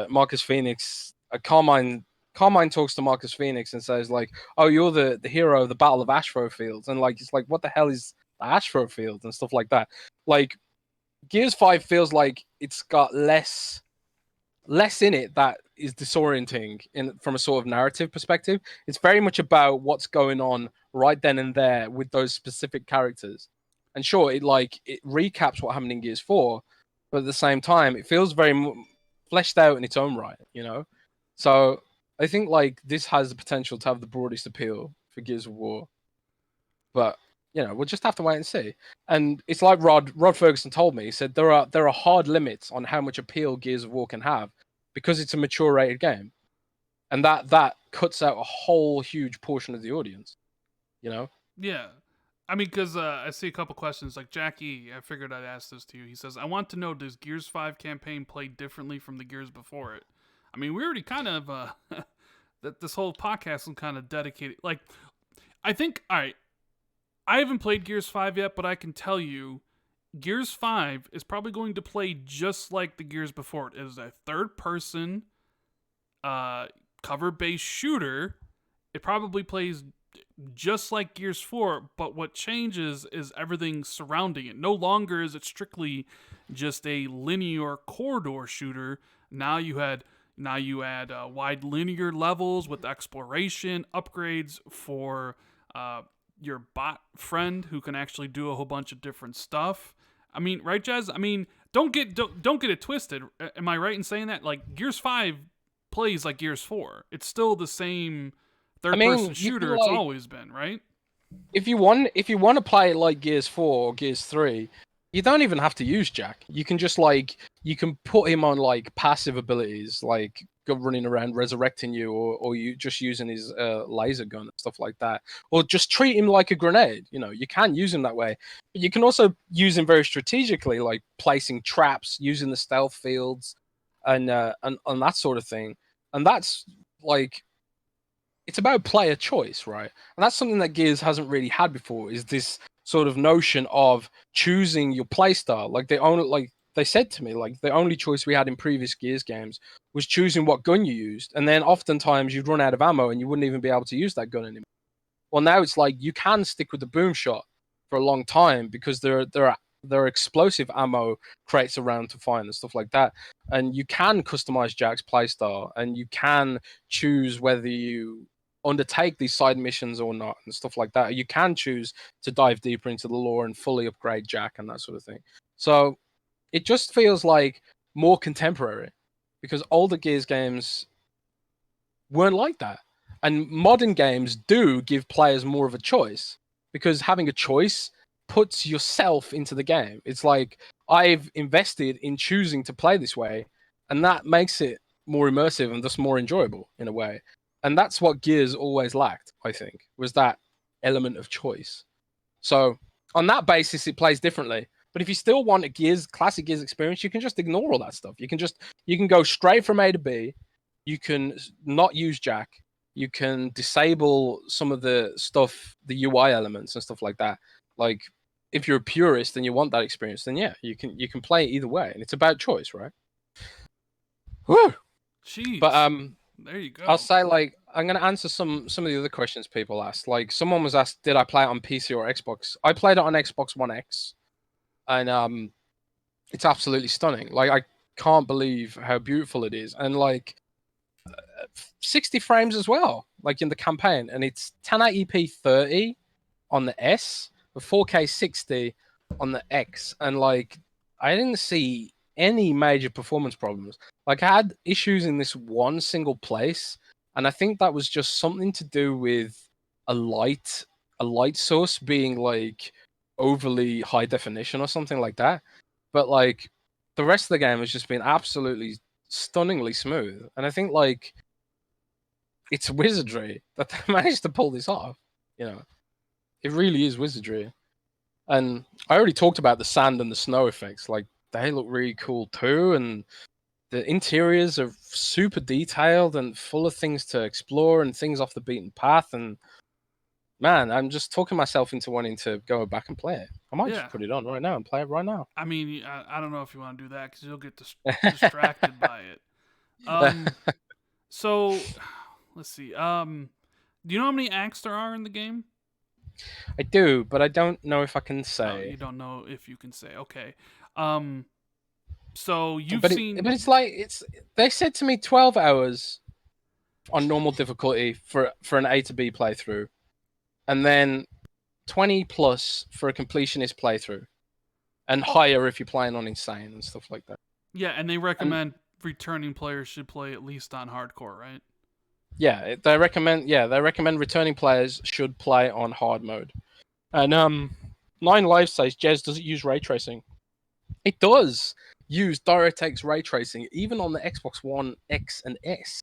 Marcus Phoenix, Carmine talks to Marcus Phoenix and says like, "Oh, you're the hero of the Battle of Ashfro Fields," and like it's like, what the hell is the Ashfro Fields and stuff like that. Like Gears 5 feels like it's got less in it that is disorienting from a sort of narrative perspective. It's very much about what's going on right then and there with those specific characters. And sure, it recaps what happened in Gears 4, but at the same time, it feels very fleshed out in its own right, So I think like this has the potential to have the broadest appeal for Gears of War, but we'll just have to wait and see. And it's like Rod Ferguson told me. He said there are hard limits on how much appeal Gears of War can have because it's a mature rated game, and that cuts out a whole huge portion of the audience. Yeah. I mean, because I see a couple questions. Like Jackie, I figured I'd ask this to you. He says, I want to know, does Gears 5 campaign play differently from the Gears before it? I mean, we already kind of, that this whole podcast is kind of dedicated. Like, I think, all right, I haven't played Gears 5 yet, but I can tell you, Gears 5 is probably going to play just like the Gears before it. It is a third-person, cover-based shooter. It probably plays just like Gears 4, but what changes is everything surrounding it. No longer is it strictly just a linear corridor shooter. Now you add wide linear levels with exploration, upgrades for your bot friend who can actually do a whole bunch of different stuff. I mean, right, Jez? I mean, don't get it twisted. Am I right in saying that? Like Gears 5 plays like Gears 4. It's still the same third-person shooter it's always been, right? If you want to play it like Gears 4 or Gears 3, you don't even have to use Jack. You can just you can put him on like passive abilities, like go running around resurrecting you, or you just using his laser gun and stuff like that, or just treat him like a grenade. You can use him that way, but you can also use him very strategically, like placing traps, using the stealth fields, and that sort of thing. And that's like, it's about player choice, right? And that's something that Gears hasn't really had before, is this sort of notion of choosing your playstyle. Like they said to me like the only choice we had in previous Gears games was choosing what gun you used, and then oftentimes you'd run out of ammo and you wouldn't even be able to use that gun anymore. Well, now it's like you can stick with the boom shot for a long time because there are explosive ammo crates around to find and stuff like that, and you can customize Jack's playstyle, and you can choose whether you undertake these side missions or not and stuff like that. You can choose to dive deeper into the lore and fully upgrade Jack and that sort of thing. So it just feels like more contemporary because older Gears games weren't like that. And modern games do give players more of a choice because having a choice puts yourself into the game. It's like I've invested in choosing to play this way, and that makes it more immersive and thus more enjoyable in a way. And that's what Gears always lacked, I think, was that element of choice. So on that basis, it plays differently. But if you still want a Gears classic Gears experience, you can just ignore all that stuff. You can go straight from A to B. You can not use Jack. You can disable some of the stuff, the UI elements and stuff like that. Like if you're a purist and you want that experience, then yeah, you can play it either way, and it's about choice, right? Whew. But Jeez. There you I'll go. say like I'm gonna answer some of the other questions people asked. Like someone was asked, did I play it on PC or Xbox? I played it on Xbox One X, and it's absolutely stunning. Like I can't believe how beautiful it is, and like 60 frames as well, like in the campaign, and it's 1080p 30 on the S, but 4K 60 on the X, and like I didn't see any major performance problems. Like I had issues in this one single place, and I think that was just something to do with a light a light source being like overly high definition or something like that. But like the rest of the game has just been absolutely stunningly smooth, and I think like it's wizardry that they managed to pull this off. You know, it really is wizardry. And I already talked about the sand and the snow effects. Like they look really cool too, and the interiors are super detailed and full of things to explore and things off the beaten path. And man, I'm just talking myself into wanting to go back and play it. I might just Yeah. put it on right now and play it right now. I mean, I don't know if you want to do that because you'll get distracted by it. Um. So, let's see. Do you know how many acts there are in the game? I do, but I don't know if I can Oh, you say. don't know if you can say. Okay. Um. So you've But seen. it's like it's. They said to me 12 hours on normal difficulty for an A to B playthrough, and then 20 plus for a completionist playthrough, and Oh, higher if you're playing on insane and stuff like that. yeah, and they And recommend returning players should play at least on hardcore, right? yeah, they recommend returning players should play on hard mode. And Nine Lives says, Jez, does it use ray tracing? It does use DirectX ray tracing, even on the Xbox One X and S.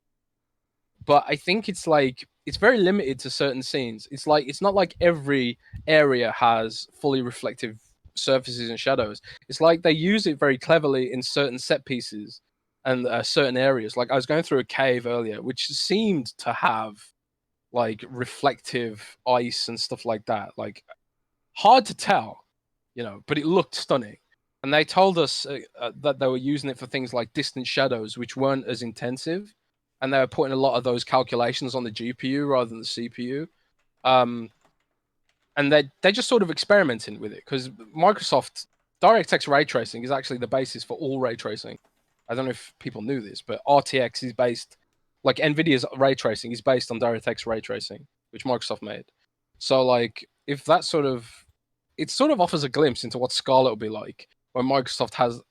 But I think it's like it's very limited to certain scenes. It's like it's not like every area has fully reflective surfaces and shadows. It's like they use it very cleverly in certain set pieces and certain areas. Like I was going through a cave earlier, which seemed to have like reflective ice and stuff like that. Like hard to tell, you know, but it looked stunning. And they told us that they were using it for things like distant shadows, which weren't as intensive, and they were putting a lot of those calculations on the GPU rather than the CPU. Um, and they're just sort of experimenting with it because Microsoft DirectX ray tracing is actually the basis for all ray tracing. I don't know if people knew this, but RTX is based, like Nvidia's ray tracing is based on DirectX ray tracing, which Microsoft made. So like, if that sort of, it sort of offers a glimpse into what Scarlet will be like when Microsoft has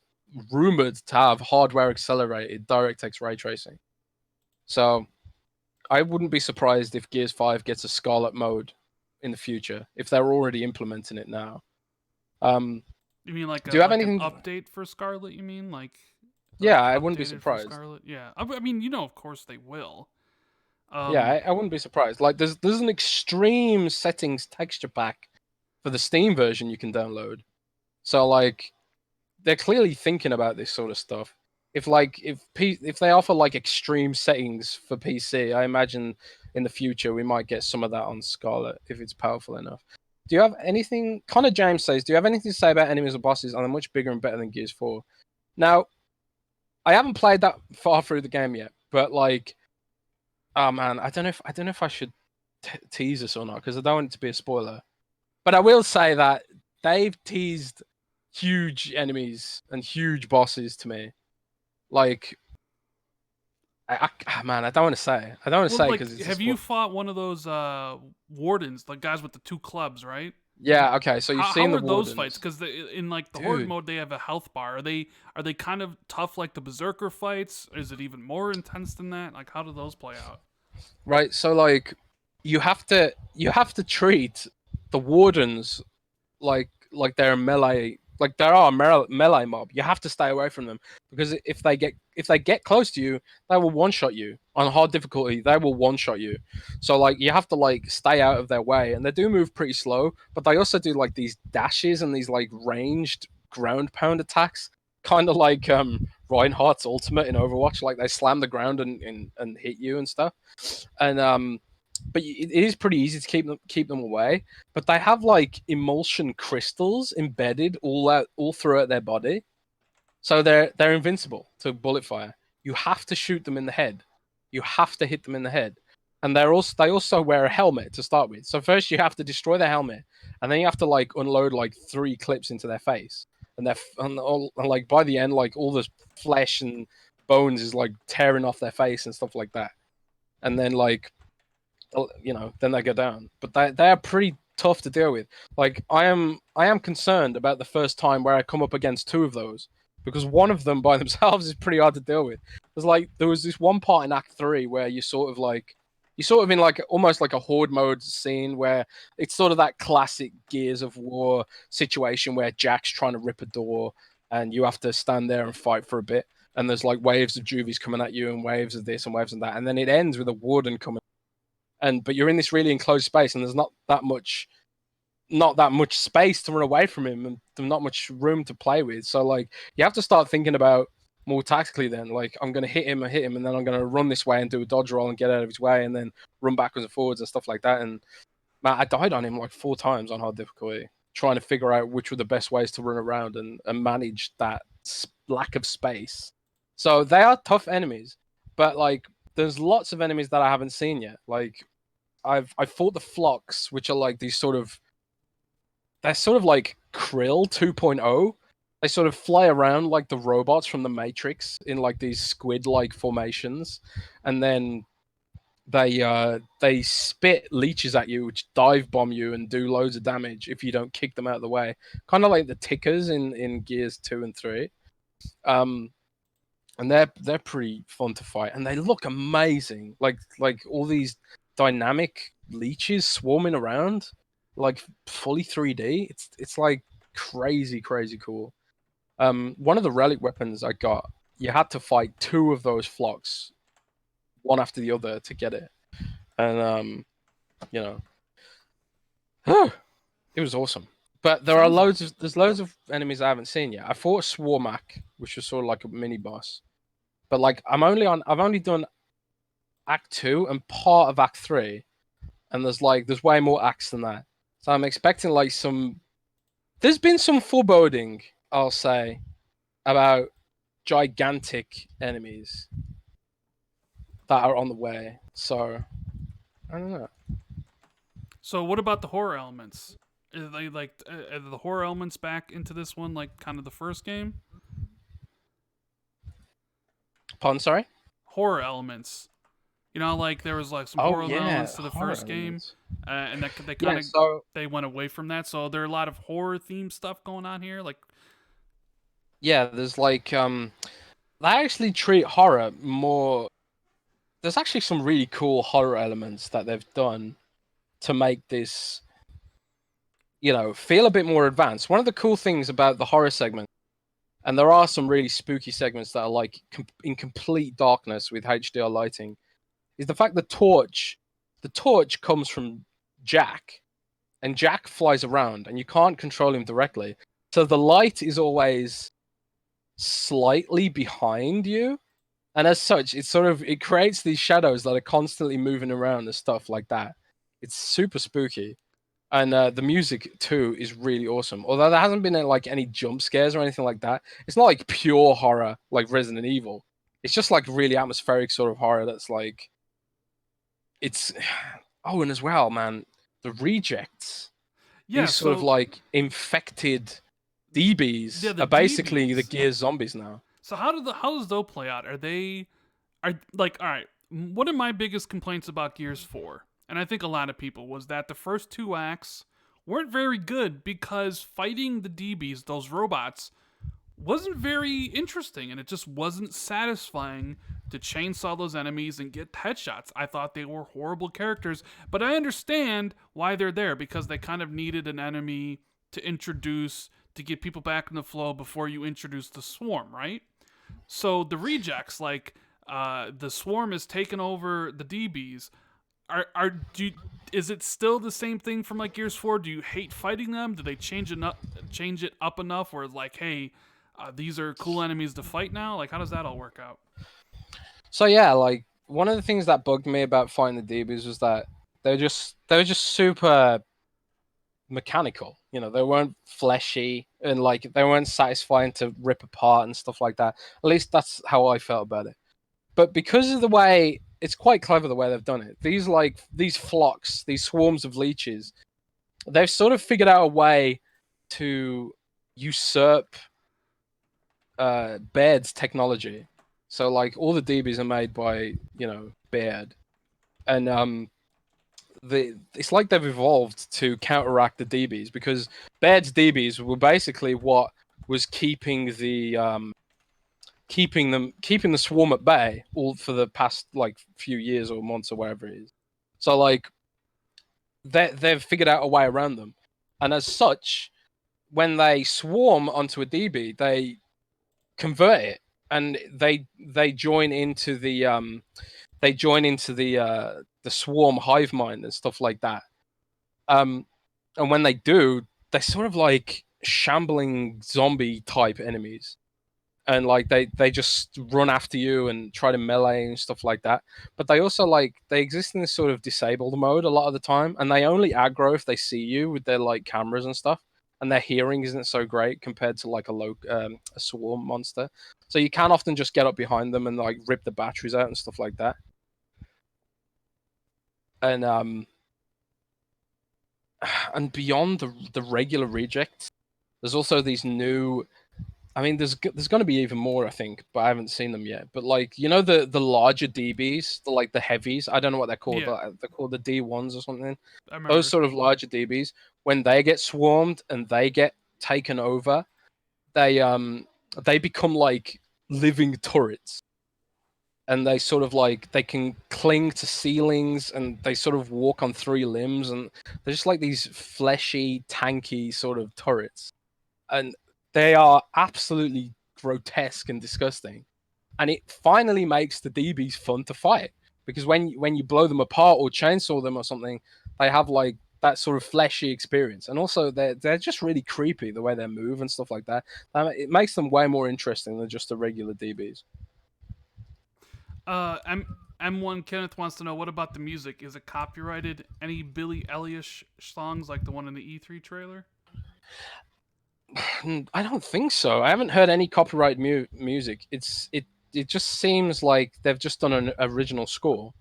rumored to have hardware accelerated DirectX ray tracing. So I wouldn't be surprised if Gears 5 gets a Scarlet mode in the future if they're already implementing it now. Um, You mean do you have an anything? update for Scarlet? You mean Yeah, I wouldn't be updated for surprised. Scarlet? Yeah. I mean, of course they will. Yeah, Um. I wouldn't be surprised. Like, there's an extreme settings texture pack for the Steam version you can download. So like, they're clearly thinking about this sort of stuff. If they offer like extreme settings for PC, I imagine in the future we might get some of that on Scarlet if it's powerful enough. Do you have anything? Connor James says, "Do you have anything to say about enemies or bosses? Are they much bigger and better than Gears 4?" Now, I haven't played that far through the game yet, but like, oh man, I don't know if I should tease this or not because I don't want it to be a spoiler. But I will say that they've teased huge enemies and huge bosses to me. Like, man, I don't want to say. I don't want to Well, say like, because it's a have you spoiler. fought one of those wardens, like guys with the two clubs, right? Yeah, okay. So you've How seen the are those fights? wardens, Because in like the horde dude. mode, they have a health bar. Are they kind of tough like the berserker fights? Is it even more intense than that? Like, how do those play out? Right. So like, you have to treat the wardens like they're a melee, like they are a melee mob. You have to stay away from them because if they get close to you, they will one shot you on hard difficulty. They will one shot you. So like you have to like stay out of their way, and they do move pretty slow, but they also do like these dashes and these like ranged ground pound attacks, kind of like Reinhardt's ultimate in Overwatch. Like they slam the ground and hit you and stuff, and but it is pretty easy to keep them away. But they have like emulsion crystals embedded all throughout their body, so they're invincible to bullet fire. You have to shoot them in the head. You have to hit them in the head, and they also wear a helmet to start with. So first you have to destroy their helmet, and then you have to like unload like 3 clips into their face, and and like by the end like all this flesh and bones is like tearing off their face and stuff like that, and then like then they go down. But they are pretty tough to deal with. Like I am concerned about the first time where I come up against 2 of those because one of them by themselves is pretty hard to deal with. There was this one part in Act 3 where you sort of in like almost like a horde mode scene where it's sort of that classic Gears of War situation where Jack's trying to rip a door and you have to stand there and fight for a bit. And there's like waves of juvies coming at you and waves of this and waves of that. And then it ends with a warden coming, but you're in this really enclosed space and there's not that much space to run away from him and not much room to play with. So like you have to start thinking about more tactically then. Like I'm gonna hit him and then I'm gonna run this way and do a dodge roll and get out of his way and then run backwards and forwards and stuff like that. And man, I died on him like 4 times on hard difficulty, trying to figure out which were the best ways to run around and manage that lack of space. So they are tough enemies, but like there's lots of enemies that I haven't seen yet. Like I fought the flocks, which are like these they're sort of like Krill 2.0. They sort of fly around like the robots from the Matrix in like these squid-like formations, and then they spit leeches at you, which dive bomb you and do loads of damage if you don't kick them out of the way. Kind of like the tickers in Gears 2 and 3. Um, and they're pretty fun to fight, and they look amazing. Like all these dynamic leeches swarming around, like fully 3D. It's like crazy cool. One of the relic weapons I got, you had to fight 2 of those flocks, one after the other, to get it, and you know, it was awesome. But Sounds there's loads of enemies I haven't seen yet. I fought Swarmak, which was sort of like a mini boss. But like I've only done Act 2 and part of Act 3, and there's way more acts than that. So I'm expecting like there's been some foreboding, I'll say, about gigantic enemies that are on the way. So I don't know. so. What about the horror elements? Are they like are the horror elements back into this one, like kind of the first game? Pardon, sorry. Horror elements. You know, like there was like some Oh horror yeah, elements to the horror first game, elements. and that they kind Yeah, of so they went away from that. So there are a lot of horror themed stuff going on here. Like, yeah, there's like they actually treat horror more. There's actually some really cool horror elements that they've done to make this, feel a bit more advanced. One of the cool things about the horror segment, and there are some really spooky segments that are like in complete darkness with HDR lighting, is the fact the torch comes from Jack, and Jack flies around, and you can't control him directly. So the light is always slightly behind you, and as such, it creates these shadows that are constantly moving around and stuff like that. It's super spooky. And the music too is really awesome. Although there hasn't been like any jump scares or anything like that. It's not like pure horror like Resident Evil. It's just like really atmospheric sort of horror that's like it's oh, and as well, man, the rejects, Yeah, these sort of so like infected yeah, DBs the are basically the DBs. Gears zombies now. So how does those play out? Are like all right? One of my biggest complaints about Gears 4, and I think a lot of people, was that the first two acts weren't very good because fighting the DBs, those robots, wasn't very interesting, and it just wasn't satisfying to chainsaw those enemies and get headshots. I thought they were horrible characters, but I understand why they're there because they kind of needed an enemy to introduce to get people back in the flow before you introduce the swarm, right? So the rejects, like the swarm is taking over the DBs. Is it still the same thing from like Gears 4? Do you hate fighting them? Do they change it up enough where it's like, hey, these are cool enemies to fight now? Like, how does that all work out? So yeah, like one of the things that bugged me about fighting the DBs was that they were just super mechanical. You know, they weren't fleshy and like they weren't satisfying to rip apart and stuff like that. At least that's how I felt about it. But because of the way it's quite clever the way they've done it. These flocks, these swarms of leeches, they've sort of figured out a way to usurp Baird's technology. So like all the DBs are made by Baird, and it's like they've evolved to counteract the DBs because Baird's DBs were basically what was keeping the swarm at bay all for the past like few years or months or whatever it is. So like they've figured out a way around them, and as such, when they swarm onto a DB, they convert it and they join into the swarm hive mind and stuff like that. Um, and when they do, they're sort of like shambling zombie type enemies, and like they just run after you and try to melee and stuff like that. But they also like they exist in this sort of disabled mode a lot of the time, and they only aggro if they see you with their like cameras and stuff. And their hearing isn't so great compared to like a swarm monster. So you can often just get up behind them and like rip the batteries out and stuff like that. And and beyond the regular rejects, there's also these new. I mean, there's going to be even more, I think, but I haven't seen them yet. But like, you know, the larger DBs, the heavies. I don't know what they're called. Yeah, They're called the D1s or something. I Those remember. sort of larger DBs, when they get swarmed and they get taken over, they they become like living turrets, and they sort of like they can cling to ceilings and they sort of walk on three limbs, and they're just like these fleshy, tanky sort of turrets, and they are absolutely grotesque and disgusting. And it finally makes the DBs fun to fight because when you blow them apart or chainsaw them or something, they have like that sort of fleshy experience, and also they're just really creepy the way they move and stuff like that. It makes them way more interesting than just the regular DBs. M1 Kenneth wants to know, what about the music? Is it copyrighted? Any Billy Elliot songs like the one in the E3 trailer? I don't think so. I haven't heard any copyright music. It just seems like they've just done an original score,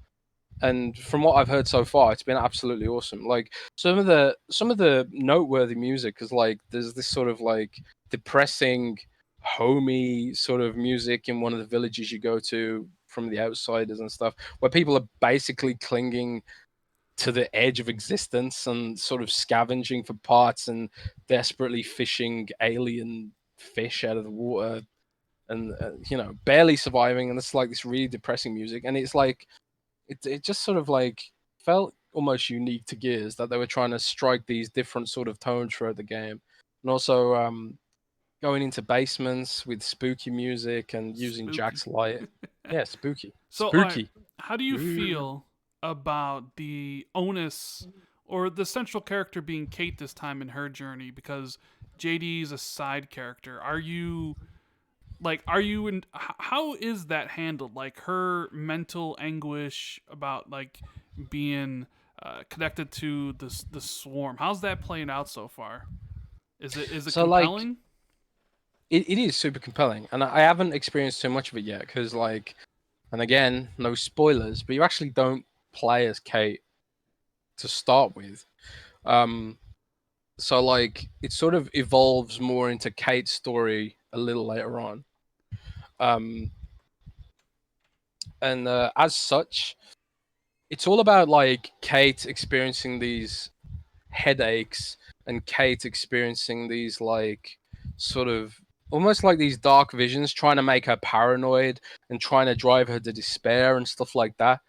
and from what I've heard so far, it's been absolutely awesome. Like some of the noteworthy music is like there's this sort of like depressing, homey sort of music in one of the villages you go to from the outsiders and stuff, where people are basically clinging to the edge of existence and sort of scavenging for parts and desperately fishing alien fish out of the water and barely surviving, and it's like this really depressing music, and it's like it just sort of like felt almost unique to Gears that they were trying to strike these different sort of tones throughout the game, and also going into basements with spooky music and using Spooky. Jack's light. Yeah, spooky, So, all right, spooky. how do you feel about the onus or the central character being Kate this time in her journey? Because JD is a side character. Are you in? How is that handled? Like her mental anguish about like being connected to the swarm. How's that playing out so far? Is it So like compelling? it is super compelling, and I haven't experienced too much of it yet because like, and again, no spoilers, but you actually don't play as Kate to start with. Um, so like it sort of evolves more into Kate's story a little later on. Um, and as such, it's all about like Kate experiencing these headaches and Kate experiencing these like sort of almost like these dark visions trying to make her paranoid and trying to drive her to despair and stuff like that.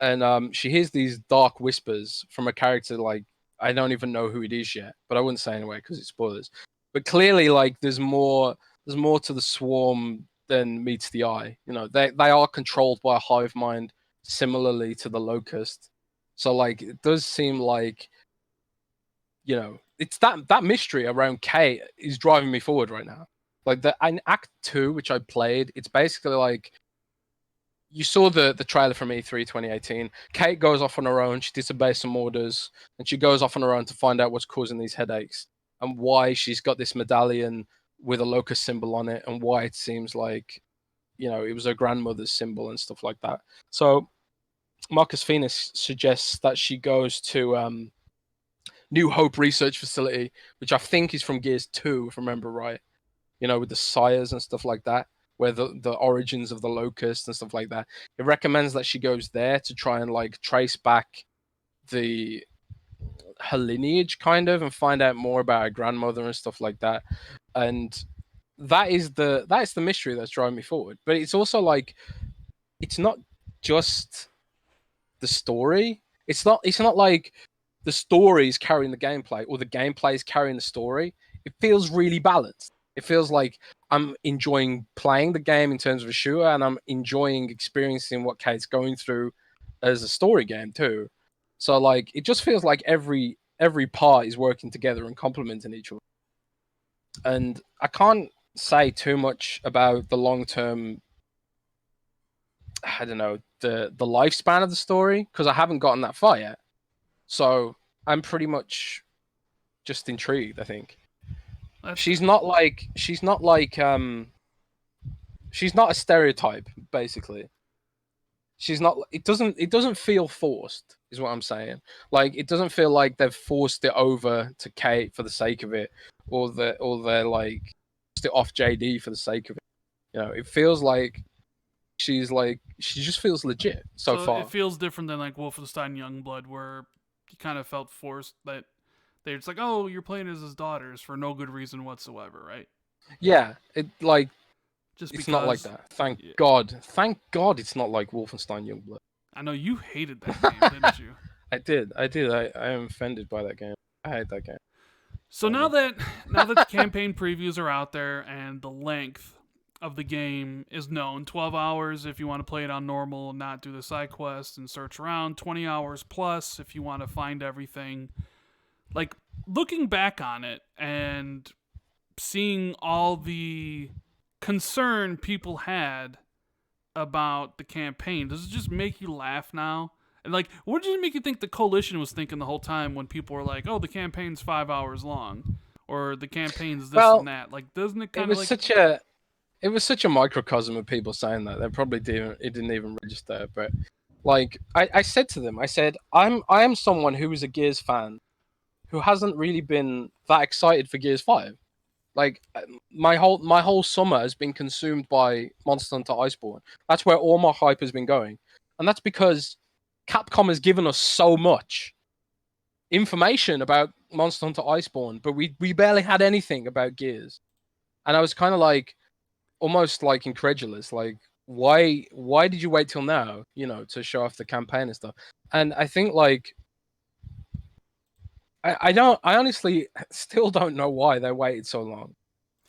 And she hears these dark whispers from a character like I don't even know who it is yet, but I wouldn't say anyway because it's spoilers. But clearly like there's more to the swarm than meets the eye. You know, they are controlled by a hive mind similarly to the locust. So like it does seem like it's that mystery around Kate is driving me forward right now. Like in Act Two, which I played, it's basically like you saw the trailer from E3 2018. Kate goes off on her own. She disobeys some orders, and she goes off on her own to find out what's causing these headaches and why she's got this medallion with a locust symbol on it, and why it seems like it was her grandmother's symbol and stuff like that. So Marcus Phoenix suggests that she goes to New Hope Research Facility, which I think is from Gears 2, if I remember right. With the sires and stuff like that, where the origins of the locust and stuff like that. It recommends that she goes there to try and like trace back the her lineage kind of and find out more about her grandmother and stuff like that. And that is the mystery that's driving me forward. But it's also like it's not just the story. It's not like the story is carrying the gameplay or the gameplay is carrying the story. It feels really balanced. It feels like I'm enjoying playing the game in terms of a shooter, and I'm enjoying experiencing what Kate's going through as a story game too. So like it just feels like every part is working together and complementing each other. And I can't say too much about the long term. I don't know the lifespan of the story because I haven't gotten that far yet. So I'm pretty much just intrigued. I think That's she's not a stereotype. Basically, she's not. It doesn't feel forced. Is what I'm saying. Like it doesn't feel like they've forced it over to Kate for the sake of it, or they're like forced it off JD for the sake of it. It feels like she just feels legit so so it far. feels different than like Wolfenstein Youngblood, where you kind of felt forced that they're just like, oh, you're playing as his daughters for no good reason whatsoever, right? Yeah, Just it's not like because. that. Thank Yeah, God. Thank God it's not like Wolfenstein Youngblood. I know you hated that game, didn't you? I did. I did. I am offended by that game. I hate that game. So now Sadly. that now that the campaign previews are out there and the length of the game is known, 12 hours if you want to play it on normal and not do the side quests and search around, 20 hours plus if you want to find everything. Like looking back on it and seeing all the concern people had about the campaign, does it just make you laugh now? And like, what did it make you think the coalition was thinking the whole time when people were like, "Oh, the campaign's 5 hours long," or "The campaign's this and Well, that"? Like, doesn't it it kind of was like, such a it was such a microcosm of people saying that. They probably didn't it didn't even register. But like I said to them, I said, I am someone who is a Gears fan who hasn't really been that excited for Gears 5. Like my whole summer has been consumed by Monster Hunter Iceborne. That's where all my hype has been going, and that's because Capcom has given us so much information about Monster Hunter Iceborne, but we barely had anything about Gears. And I was kind of like almost like incredulous, like why did you wait till now, to show off the campaign and stuff? And I think like I honestly still don't know why they waited so long.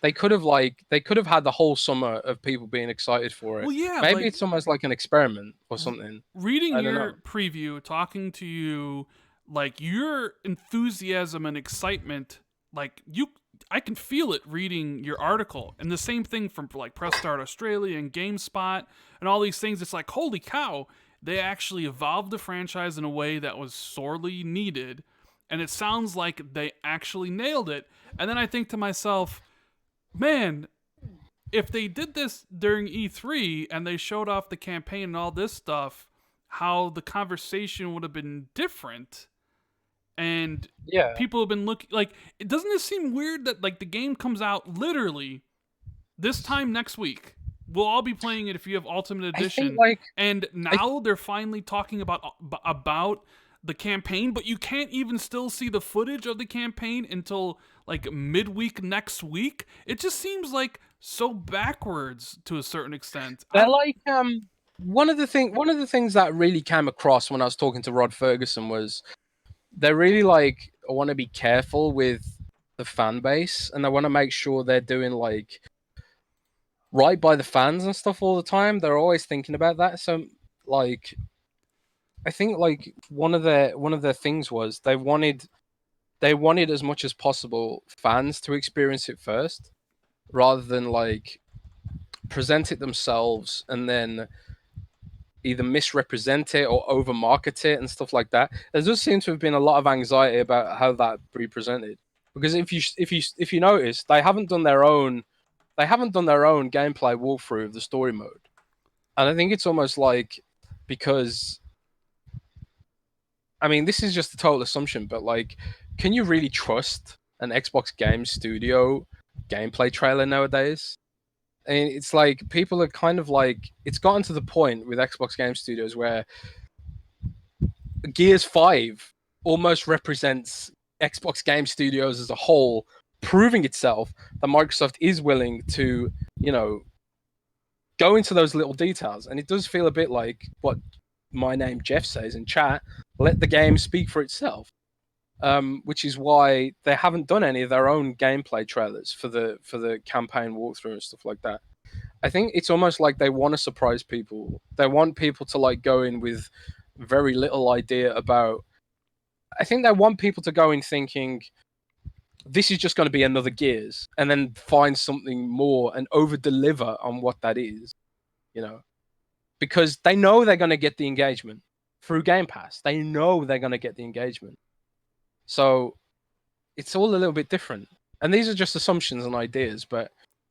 They could have had the whole summer of people being excited for it. well, yeah, Maybe like it's almost like an experiment or something. reading I don't your know. preview, talking to you, like your enthusiasm and excitement, like I can feel it reading your article. And the same thing from like Press Start Australia and GameSpot and all these things. It's like, holy cow, they actually evolved the franchise in a way that was sorely needed, and it sounds like they actually nailed it. And then I think to myself, man, if they did this during E3 and they showed off the campaign and all this stuff, how the conversation would have been different. And Yeah. people have been looking like, it doesn't it seem weird that like the game comes out literally this time next week. We'll all be playing it if you have Ultimate I think Edition, like and I now they're finally talking about the campaign, but you can't even still see the footage of the campaign until like midweek next week. It just seems like so backwards to a certain extent. I they're don't. like one of the things that really came across when I was talking to Rod Ferguson was they're really like want to be careful with the fan base, and they want to make sure they're doing like right by the fans and stuff all the time. They're always thinking about that. So like I think like one of their things was they wanted as much as possible fans to experience it first rather than like present it themselves and then either misrepresent it or over market it and stuff like that. There does seem to have been a lot of anxiety about how that be presented, because if you notice, they haven't done their own gameplay walkthrough of the story mode, and I think it's almost like because I mean this is just a total assumption, but like, can you really trust an Xbox game studio gameplay trailer nowadays? And it's like people are kind of like it's gotten to the point with Xbox Game Studios where Gears 5 almost represents Xbox Game Studios as a whole, proving itself that Microsoft is willing to, you know, go into those little details. And it does feel a bit like what my name Jeff says in chat, let the game speak for itself. Which is why they haven't done any of their own gameplay trailers for the campaign walkthrough and stuff like that. I think it's almost like they want to surprise people. They want people to like go in with very little idea about. I think they want people to go in thinking this is just going to be another Gears, and then find something more and over deliver on what that is. You know, because they know they're going to get the engagement through Game Pass. They know they're going to get the engagement. So it's all a little bit different. And these are just assumptions and ideas, but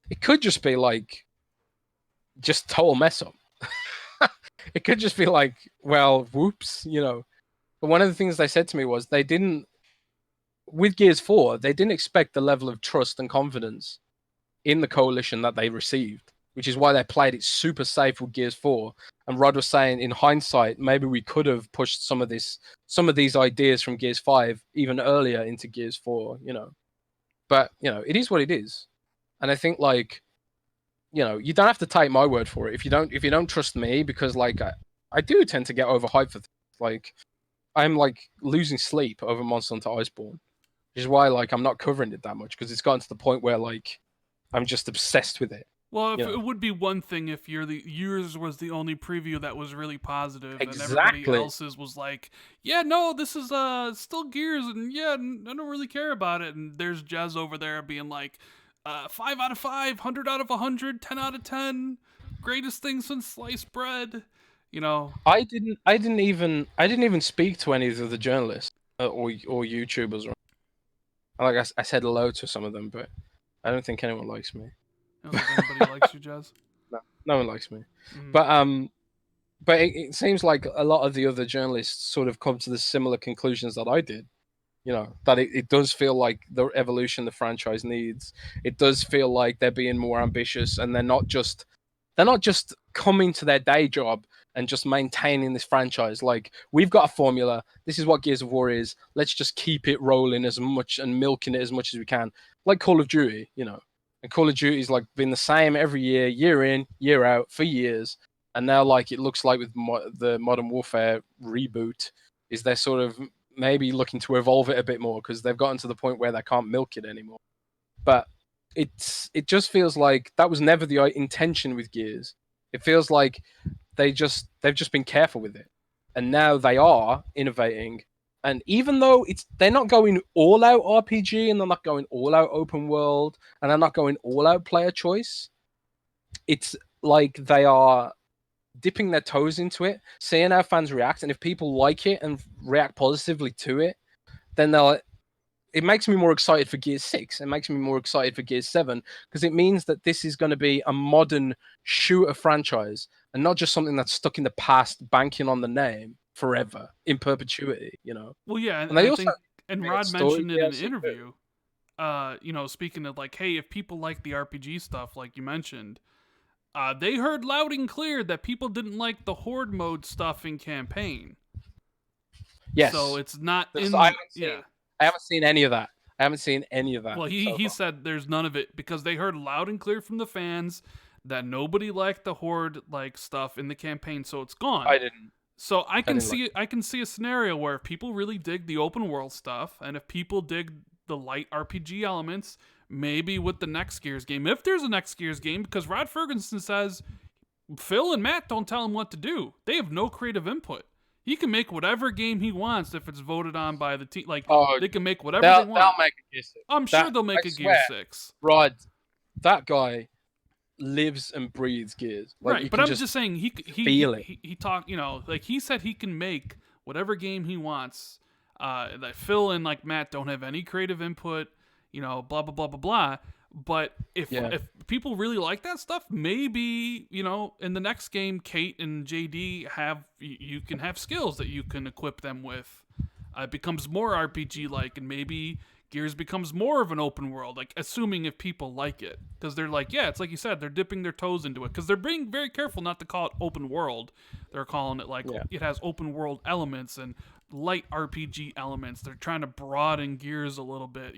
it could just be like just total mess up. It could just be like, well, whoops, you know. But one of the things they said to me was they didn't, with Gears 4, they didn't expect the level of trust and confidence in the coalition that they received, which is why they played it super safe with Gears 4. And Rod was saying, in hindsight, maybe we could have pushed some of these ideas from Gears 5 even earlier into Gears 4, you know. But, you know, it is what it is. And I think like, you know, you don't have to take my word for it if you don't trust me, because like I do tend to get overhyped for things. Like I'm like losing sleep over Monster Hunter Iceborne, which is why like I'm not covering it that much, because it's gotten to the point where like I'm just obsessed with it. Well, You if, it know, would be one thing if yours was the only preview that was really positive, and everybody exactly. else's was like, yeah, no, this is still Gears, and yeah, I don't really care about it. And there's Jez over there being like, 5 out of 5, 100 out of 100, 10 out of 10, greatest thing since sliced bread. You know, I didn't even speak to any of the journalists or YouTubers. Like I said hello to some of them, but I don't think anyone likes me. I don't think anybody likes you, Jez. No, no one likes me. Mm. But it seems like a lot of the other journalists sort of come to the similar conclusions that I did. You know, that it does feel like the evolution the franchise needs. It does feel like they're being more ambitious, and they're not just coming to their day job and just maintaining this franchise. Like, we've got a formula. This is what Gears of War is. Let's just keep it rolling as much and milking it as much as we can. Like Call of Duty, you know. And Call of Duty's like been the same every year in, year out, for years. And now, like, it looks like with the Modern Warfare reboot, is they're sort of maybe looking to evolve it a bit more because they've gotten to the point where they can't milk it anymore. But it just feels like that was never the intention with Gears. It feels like they've just been careful with it, and now they are innovating. And even though they're not going all out RPG, and they're not going all out open world, and they're not going all out player choice, it's like they are dipping their toes into it, seeing how fans react, and if people like it and react positively to it, then they'll. It makes me more excited for Gears 6. It makes me more excited for Gears 7 because it means that this is going to be a modern shooter franchise and not just something that's stuck in the past, banking on the name forever in perpetuity. Well, yeah, And and they I also think, and have Rod story mentioned it in an DLC too. interview. Speaking of like, hey, if people like the RPG stuff, like you mentioned, they heard loud and clear that people didn't like the horde mode stuff in campaign. So Yes, it's not I in, haven't yeah. seen. I haven't seen any of that. I haven't seen any of that Well, he so he far. said there's none of it because they heard loud and clear from the fans that nobody liked the horde like stuff in the campaign, so it's gone. I didn't. So I didn't like. I can see a scenario where if people really dig the open world stuff, and if people dig the light RPG elements, maybe with the next Gears game, if there's a next Gears game, because Rod Ferguson says Phil and Matt don't tell him what to do. They have no creative input. He can make whatever game he wants if it's voted on by the team. Like Oh, they can make whatever they they'll want. make a Gear 6. I'm sure That they'll I make a Gear swear, 6. Rod, that guy lives and breathes Gears. Like Right, you but can I'm just just saying feel it. he talked, like he said he can make whatever game he wants. That Phil and like Matt don't have any creative input, blah blah blah blah blah. But Yeah. if people really like that stuff, maybe in the next game, Kate and JD you can have skills that you can equip them with. It becomes more RPG like, and maybe Gears becomes more of an open world, like assuming if people like it, because they're like, yeah, it's like you said, they're dipping their toes into it, because they're being very careful not to call it open world. They're calling it like Yeah. it has open world elements and light RPG elements. They're trying to broaden Gears a little bit,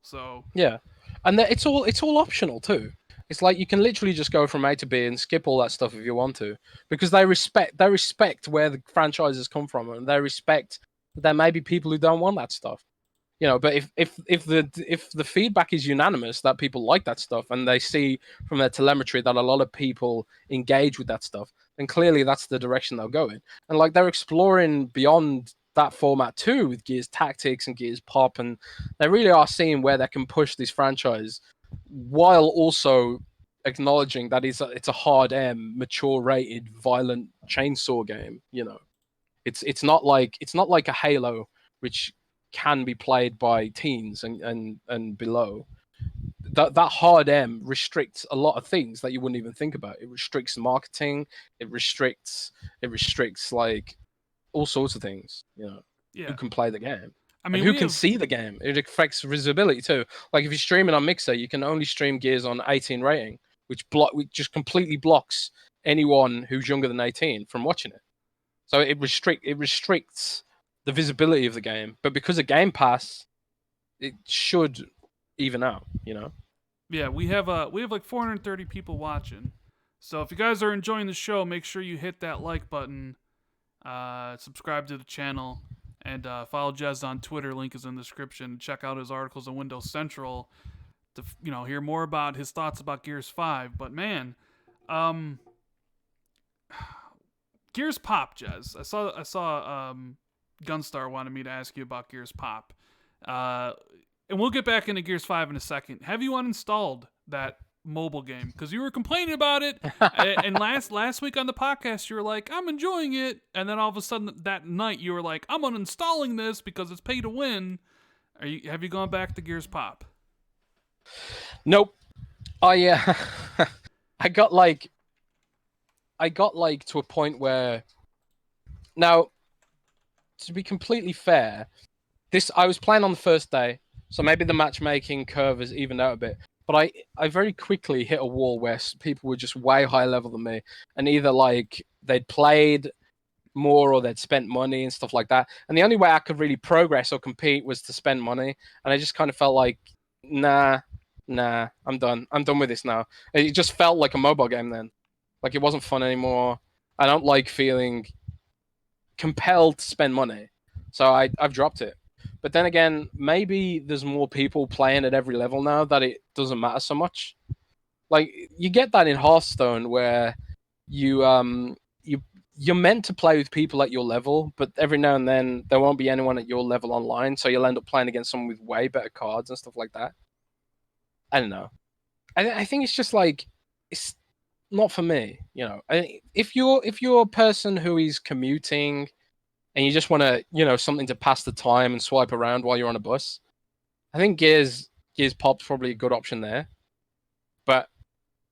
So Yeah, and it's all optional too. It's like you can literally just go from A to B and skip all that stuff if you want to, because they respect where the franchises come from, and they respect that there may be people who don't want that stuff. But if the feedback is unanimous that people like that stuff, and they see from their telemetry that a lot of people engage with that stuff, then clearly that's the direction they'll go in. And like they're exploring beyond that format too with Gears Tactics and Gears Pop, and they really are seeing where they can push this franchise while also acknowledging that it's a hard M, mature rated, violent chainsaw game. It's not like a Halo, which can be played by teens and below. That hard M restricts a lot of things that you wouldn't even think about. It restricts marketing. It restricts like all sorts of things. Who yeah, can play the game I and mean who we can have see the game. It affects visibility too. Like if you're streaming on Mixer, you can only stream Gears on 18 rating, which just completely blocks anyone who's younger than 18 from watching it. So it restricts the visibility of the game. But because of Game Pass, it should even out. yeah we have like 430 people watching. So if you guys are enjoying the show, make sure you hit that like button, subscribe to the channel, and follow Jez on Twitter. Link is in the description. Check out his articles on Windows Central to hear more about his thoughts about Gears 5. But man, um, Gears Pop, Jez. I saw Gunstar wanted me to ask you about Gears Pop. And we'll get back into Gears 5 in a second. Have you uninstalled that mobile game? Because you were complaining about it, and last week on the podcast you were like, I'm enjoying it, and then all of a sudden that night you were like, I'm uninstalling this because it's pay to win. Have you gone back to Gears Pop? Nope. I got like to a point where now, to be completely fair, I was playing on the first day, so maybe the matchmaking curve has evened out a bit. But I very quickly hit a wall where people were just way higher level than me, and either like they'd played more or they'd spent money and stuff like that. And the only way I could really progress or compete was to spend money. And I just kind of felt like, nah, I'm done. I'm done with this now. It just felt like a mobile game then. Like it wasn't fun anymore. I don't like feeling compelled to spend money. So I've dropped it. But then again, maybe there's more people playing at every level now that it doesn't matter so much. Like you get that in Hearthstone where you're meant to play with people at your level, but every now and then there won't be anyone at your level online, so you'll end up playing against someone with way better cards and stuff like that. I don't know. I think it's just like not for me. If you're a person who is commuting and you just want to, something to pass the time and swipe around while you're on a bus, I think Gears Pop's probably a good option there. But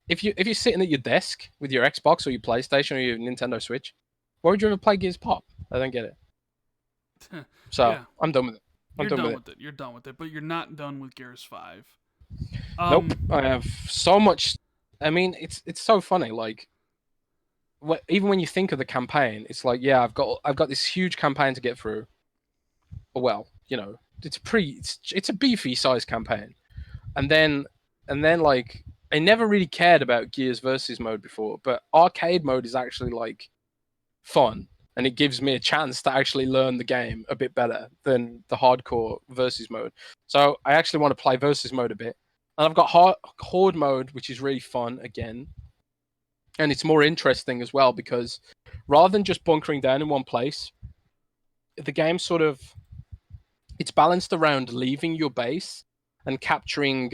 if you're sitting at your desk with your Xbox or your PlayStation or your Nintendo Switch, why would you ever play Gears Pop? I don't get it. So Yeah, I'm done with it. I'm you're done with done it. with it. You're done with it, but you're not done with Gears 5. Nope. Um, I have so much. I mean, it's so funny. Like, even when you think of the campaign, it's like, yeah, I've got this huge campaign to get through. Well, it's a beefy size campaign, and then like I never really cared about Gears versus mode before, but arcade mode is actually like fun, and it gives me a chance to actually learn the game a bit better than the hardcore versus mode. So I actually want to play versus mode a bit, and I've got horde mode, which is really fun again, and it's more interesting as well because rather than just bunkering down in one place, the game sort of it's balanced around leaving your base and capturing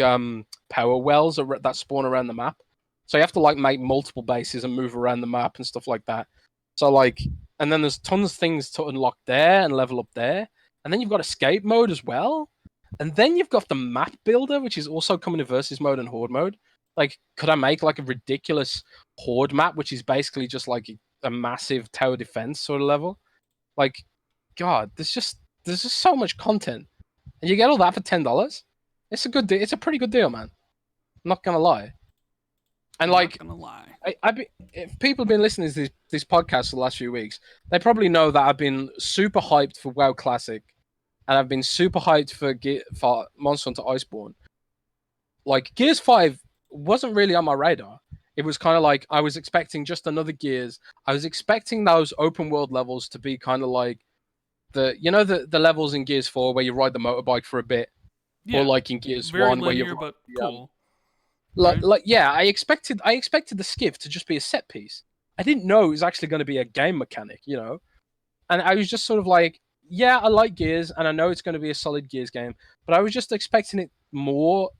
power wells that spawn around the map. So you have to like make multiple bases and move around the map and stuff like that. So like, and then there's tons of things to unlock there and level up there, and then you've got escape mode as well, and then you've got the map builder, which is also coming to versus mode and horde mode. Like, could I make like a ridiculous horde map, which is basically just like a massive tower defense sort of level? Like, God, there's just so much content, and you get all that for $10. It's a good deal. It's a pretty good deal, man. I'm not gonna lie. And I'm not like, gonna lie. if people have been listening to this podcast for the last few weeks, they probably know that I've been super hyped for WoW Classic, and I've been super hyped for Monster Hunter Iceborne. Like Gears 5 wasn't really on my radar. It was kind of like I was expecting just another Gears. I was expecting those open world levels to be kind of like the levels in Gears 4 where you ride the motorbike for a bit, or Yeah, like in Gears very 1 where you linear ride but the, cool, right? like yeah, I expected the skiff to just be a set piece. I didn't know it was actually going to be a game mechanic. And I was just sort of like, yeah, I like Gears, and I know it's going to be a solid Gears game, but I was just expecting it more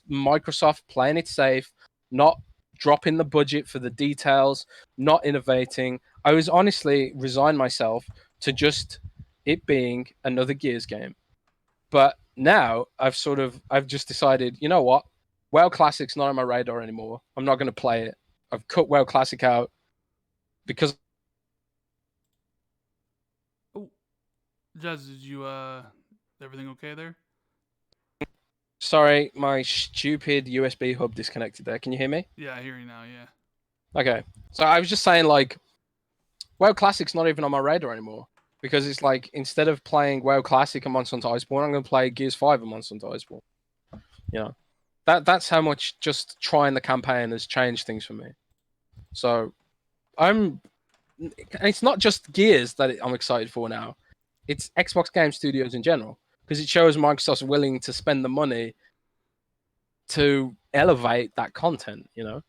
Microsoft playing it safe, not dropping the budget for the details, not innovating. I was honestly resigned myself to just it being another Gears game. But now I've just decided, you know what? WoW Classic's not on my radar anymore. I'm not going to play it. I've cut WoW Classic out because Oh, Jez, did you everything okay there? sorry, my stupid USB hub disconnected there. Can you hear me? Yeah, I hear you now. Yeah. Okay. So I was just saying, like, WoW Classic's not even on my radar anymore because it's like instead of playing WoW Classic and Monster Hunter Iceborne, I'm going to play Gears 5 and Monster Hunter Iceborne. You know, that's how much just trying the campaign has changed things for me. So I'm. It's not just Gears that I'm excited for now. It's Xbox Game Studios in general because it shows Microsoft's willing to spend the money to elevate that content. Well,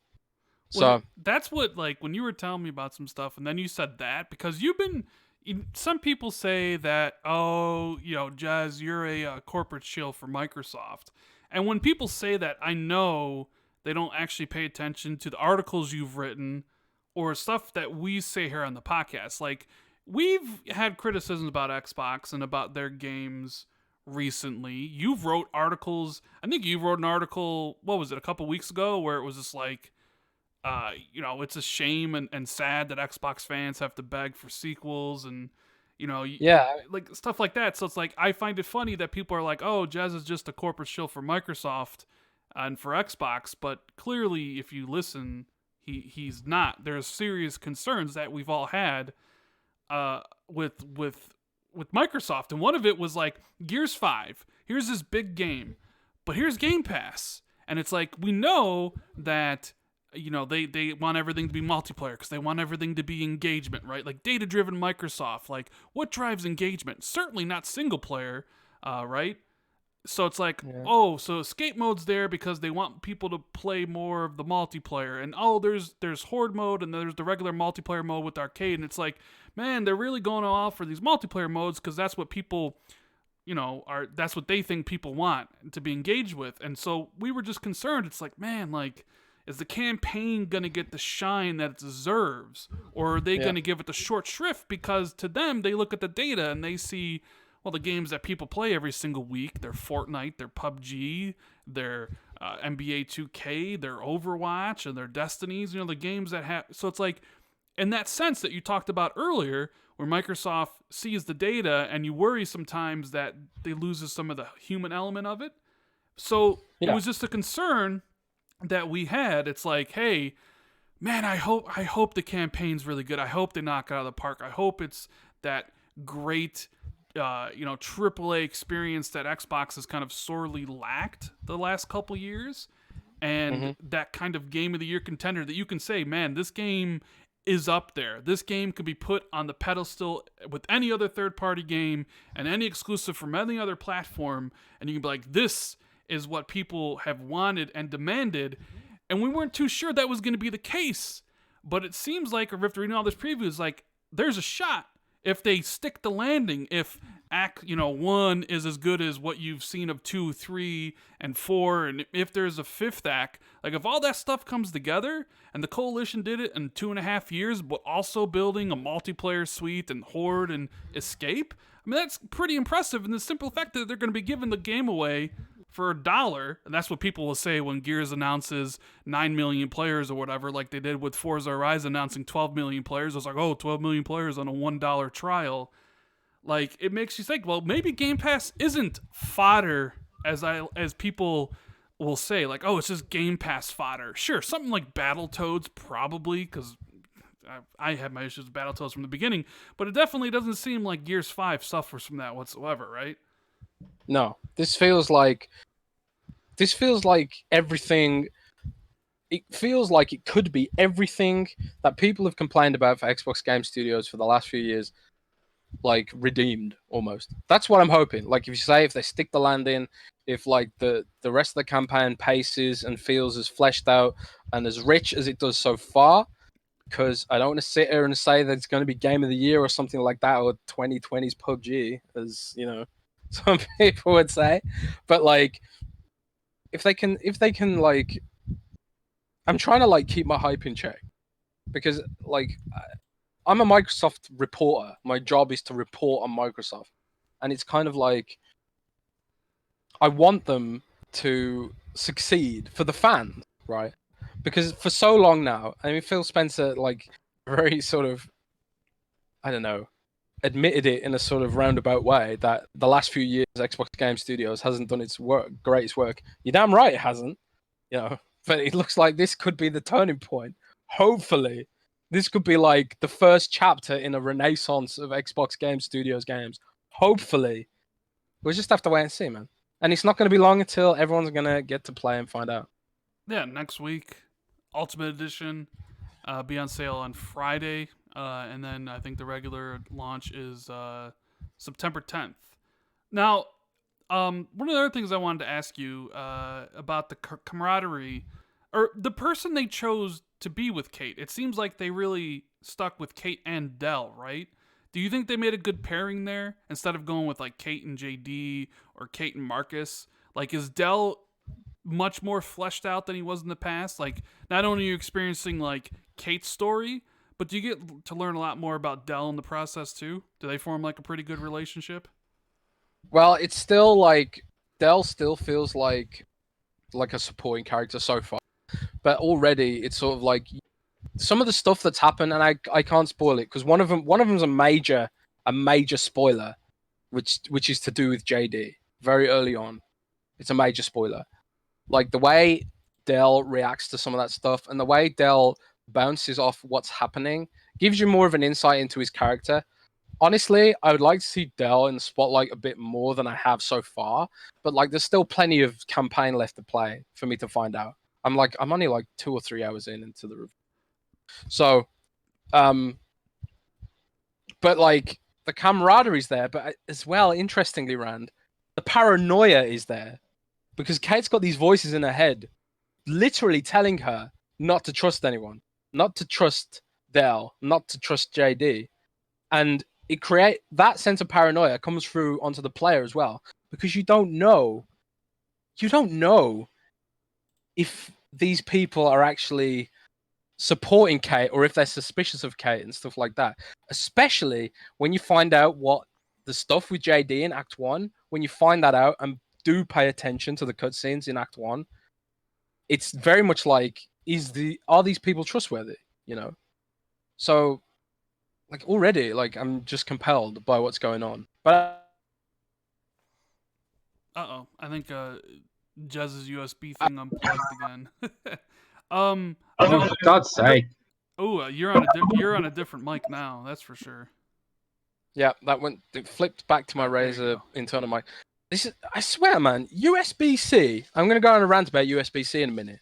So that's what, like, when you were telling me about some stuff, and then you said that because you've been. Some people say that, oh, Jazz, you're a corporate shill for Microsoft, and when people say that, I know they don't actually pay attention to the articles you've written or stuff that we say here on the podcast. Like, we've had criticisms about Xbox and about their games recently. You've wrote articles. I think you wrote an article. What was it? A couple weeks ago, where it was just like it's a shame and sad that Xbox fans have to beg for sequels and, yeah, like stuff like that. So it's like, I find it funny that people are like, oh, Jazz is just a corporate shill for Microsoft and for Xbox. But clearly, if you listen, he's not. There's serious concerns that we've all had with Microsoft. And one of it was like, Gears 5, here's this big game, but here's Game Pass. And it's like, we know that they want everything to be multiplayer because they want everything to be engagement, right? Like data driven Microsoft. Like, what drives engagement? Certainly not single player, right? So it's like, yeah, oh, so escape mode's there because they want people to play more of the multiplayer, and oh, there's horde mode and there's the regular multiplayer mode with arcade, and it's like, man, they're really going all for these multiplayer modes because that's what people that's what they think people want to be engaged with. And so we were just concerned. It's like, man, like, Is the campaign going to get the shine that it deserves? Or are they Yeah. going to give it the short shrift? Because to them, they look at the data and they see, well, the games that people play every single week, their Fortnite, their PUBG, their NBA 2K, their Overwatch, and their Destinies, the games that have. So it's like, in that sense that you talked about earlier, where Microsoft sees the data and you worry sometimes that they loses some of the human element of it. So it Yeah. was just a concern that we had. It's like, hey, man, I hope the campaign's really good. I hope they knock it out of the park. I hope it's that great AAA experience that Xbox has kind of sorely lacked the last couple years, and that kind of game of the year contender that you can say, man, this game is up there. This game could be put on the pedestal with any other third party game and any exclusive from any other platform, and you can be like, this is what people have wanted and demanded. And we weren't too sure that was going to be the case, but it seems like, or after reading all this previews, like there's a shot if they stick the landing. If Act 1 is as good as what you've seen of 2, 3, and 4, and if there's a fifth act, like if all that stuff comes together, and the Coalition did it in 2.5 years, but also building a multiplayer suite and Horde and Escape, I mean that's pretty impressive. And the simple fact that they're going to be giving the game away for $1, and that's what people will say when Gears announces 9 million players or whatever, like they did with Forza Horizon announcing 12 million players. It's like, oh, 12 million players on a $1 trial. Like, it makes you think, well, maybe Game Pass isn't fodder as people will say, like, oh, it's just Game Pass fodder. Sure, something like Battletoads probably, because I had my issues with Battletoads from the beginning, but it definitely doesn't seem like Gears 5 suffers from that whatsoever, right? No, this feels like everything. It feels like it could be everything that people have complained about for Xbox Game Studios for the last few years, like redeemed almost. That's what I'm hoping. Like if they stick the landing, if like the rest of the campaign paces and feels as fleshed out and as rich as it does so far, because I don't want to sit here and say that it's going to be Game of the Year or something like that, or 2020's PUBG, as some people would say. But like, if they can like, I'm trying to like keep my hype in check, because like I'm a Microsoft reporter. My job is to report on Microsoft, and it's kind of like I want them to succeed for the fans, right? Because for so long now, I mean, Phil Spencer like very sort of, I don't know, admitted it in a sort of roundabout way that the last few years Xbox Game Studios hasn't done its greatest work. You're damn right it hasn't, But it looks like this could be the turning point. Hopefully, this could be like the first chapter in a renaissance of Xbox Game Studios games. Hopefully, we'll just have to wait and see, man. And it's not going to be long until everyone's going to get to play and find out. Yeah, next week, Ultimate Edition, be on sale on Friday, and then I think the regular launch is September 10th. Now, one of the other things I wanted to ask you about the camaraderie, or the person they chose to be with Kate. It seems like they really stuck with Kate and Dell, right? Do you think they made a good pairing there instead of going with like Kate and JD or Kate and Marcus? Like, is Dell much more fleshed out than he was in the past? Like, not only are you experiencing like Kate's story, but do you get to learn a lot more about Dell in the process too? Do they form like a pretty good relationship? Well, it's still like Dell still feels like a supporting character so far, but already it's sort of like some of the stuff that's happened, and I can't spoil it because one of them's a major spoiler, which is to do with JD very early on. It's a major spoiler, like the way Dell reacts to some of that stuff and the way Dell bounces off what's happening gives you more of an insight into his character. Honestly, I would like to see Dell in the spotlight a bit more than I have so far, but like there's still plenty of campaign left to play for me to find out. I'm only like 2 or 3 hours into the review. So, but like the camaraderie's there, but as well, interestingly, Rand, the paranoia is there because Kate's got these voices in her head, literally telling her not to trust anyone, not to trust Dell, not to trust JD, and it create that sense of paranoia comes through onto the player as well because you don't know if these people are actually supporting Kate, or if they're suspicious of Kate and stuff like that. Especially when you find out what the stuff with JD in Act 1, when you find that out and do pay attention to the cutscenes in Act 1, it's very much like, are these people trustworthy? You know? So, like, already, like, I'm just compelled by what's going on. But I think Jez's USB thing unplugged again. I Oh, know. for God's sake. Oh, you're on a different mic now. That's for sure. yeah, it flipped back to my Oh, there you Razer go. internal mic. I swear, man, USB-C. I'm gonna go on a rant about USB-C in a minute.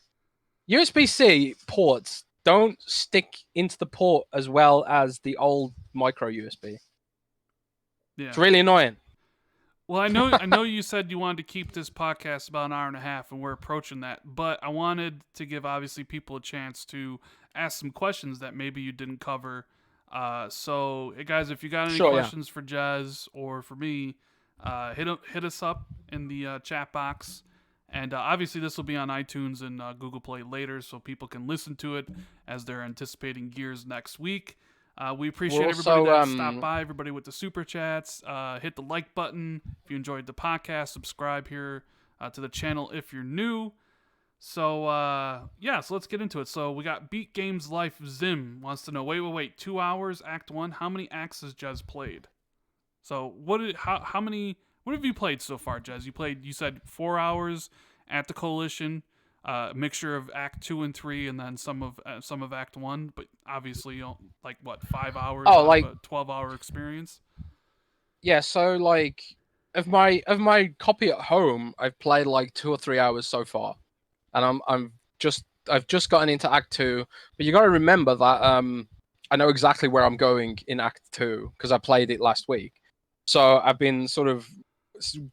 USB-C ports don't stick into the port as well as the old micro USB. Yeah. It's really annoying. Well, I know you said you wanted to keep this podcast about an hour and a half, and we're approaching that. But I wanted to give obviously people a chance to ask some questions that maybe you didn't cover. So, hey guys, if you got any questions for Jez or for me, hit us up in the chat box. And obviously, this will be on iTunes and Google Play later, so people can listen to it as they're anticipating Gears next week. We appreciate everybody that stopped by, everybody with the super chats. Hit the like button if you enjoyed the podcast. Subscribe here to the channel if you're new. So, so let's get into it. So we got Beat Games Life Zim wants to know, wait, 2 hours, Act 1. How many acts has Jez played? So what have you played so far, Jez? You said 4 hours at the Coalition, a mixture of Act 2 and 3, and then some of Act 1. But obviously, 5 hours out of a 12-hour experience. Yeah, so like of my copy at home, I've played like 2 or 3 hours so far, and I've just gotten into Act 2. But you got to remember that I know exactly where I'm going in Act 2 because I played it last week. So I've been sort of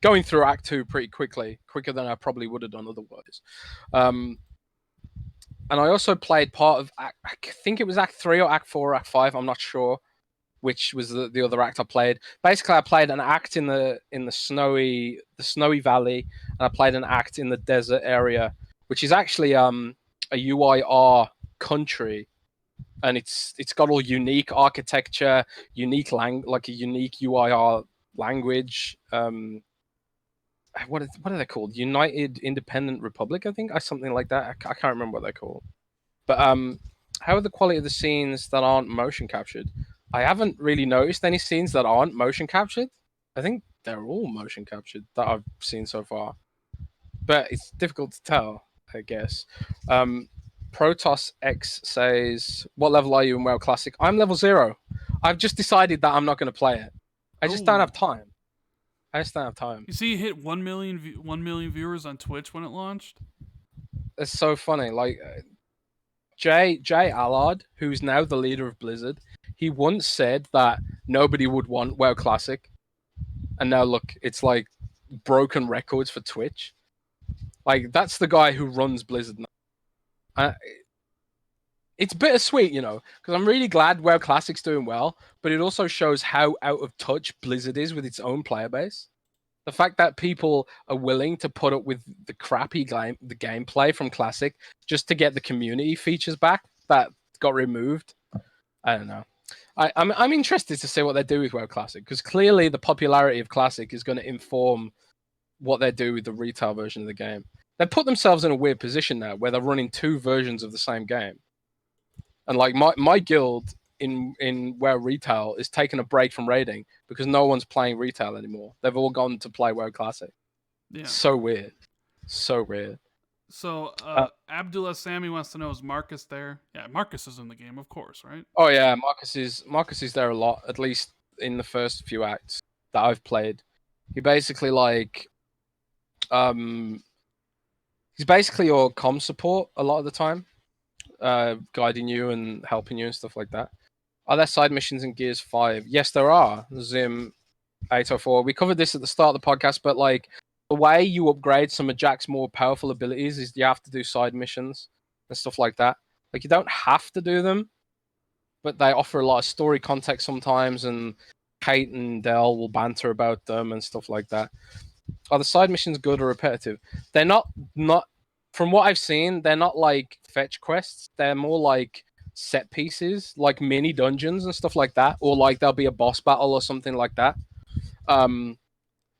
going through Act 2 pretty quicker than I probably would have done otherwise. And I also played part of I think it was Act 3 or Act 4 or Act 5. I'm not sure which was the other act I played. Basically, I played an act in the snowy valley, and I played an act in the desert area, which is actually a UIR country, and it's got all unique architecture, unique like a unique UIR language. What are they called? United Independent Republic, I think, or something like that. I can't remember what they're called. But how are the quality of the scenes that aren't motion captured? I haven't really noticed any scenes that aren't motion captured. I think they're all motion captured that I've seen so far. But it's difficult to tell, I guess. Protoss X says, "What level are you in WoW Classic?" I'm level 0. I've just decided that I'm not going to play it. I just don't have time. You see, you hit 1 million viewers on Twitch when it launched. It's so funny. Like Jay Allard, who's now the leader of Blizzard, he once said that nobody would want WoW Classic, and now look, it's like broken records for Twitch. Like that's the guy who runs Blizzard now. It's bittersweet, you know, because I'm really glad WoW Classic's doing well, but it also shows how out of touch Blizzard is with its own player base. The fact that people are willing to put up with the crappy the gameplay from Classic just to get the community features back that got removed. I don't know. I'm interested to see what they do with WoW Classic, because clearly the popularity of Classic is going to inform what they do with the retail version of the game. They put themselves in a weird position now where they're running 2 versions of the same game. And like my guild in WoW Retail is taking a break from raiding because no one's playing Retail anymore. They've all gone to play WoW Classic. Yeah. So weird. So weird. So Abdullah Sami wants to know, is Marcus there? Yeah, Marcus is in the game, of course, right? Oh yeah, Marcus is there a lot, at least in the first few acts that I've played. He basically he's basically your comm support a lot of the time. Guiding you and helping you and stuff like that. Are there side missions in Gears 5? Yes, there are. Zim 804. We covered this at the start of the podcast, but like the way you upgrade some of Jack's more powerful abilities is you have to do side missions and stuff like that. Like you don't have to do them, but they offer a lot of story context sometimes, and Kate and Dell will banter about them and stuff like that. Are the side missions good or repetitive? They're not from what I've seen, they're not like fetch quests. They're more like set pieces, like mini dungeons and stuff like that, or like there'll be a boss battle or something like that. Um,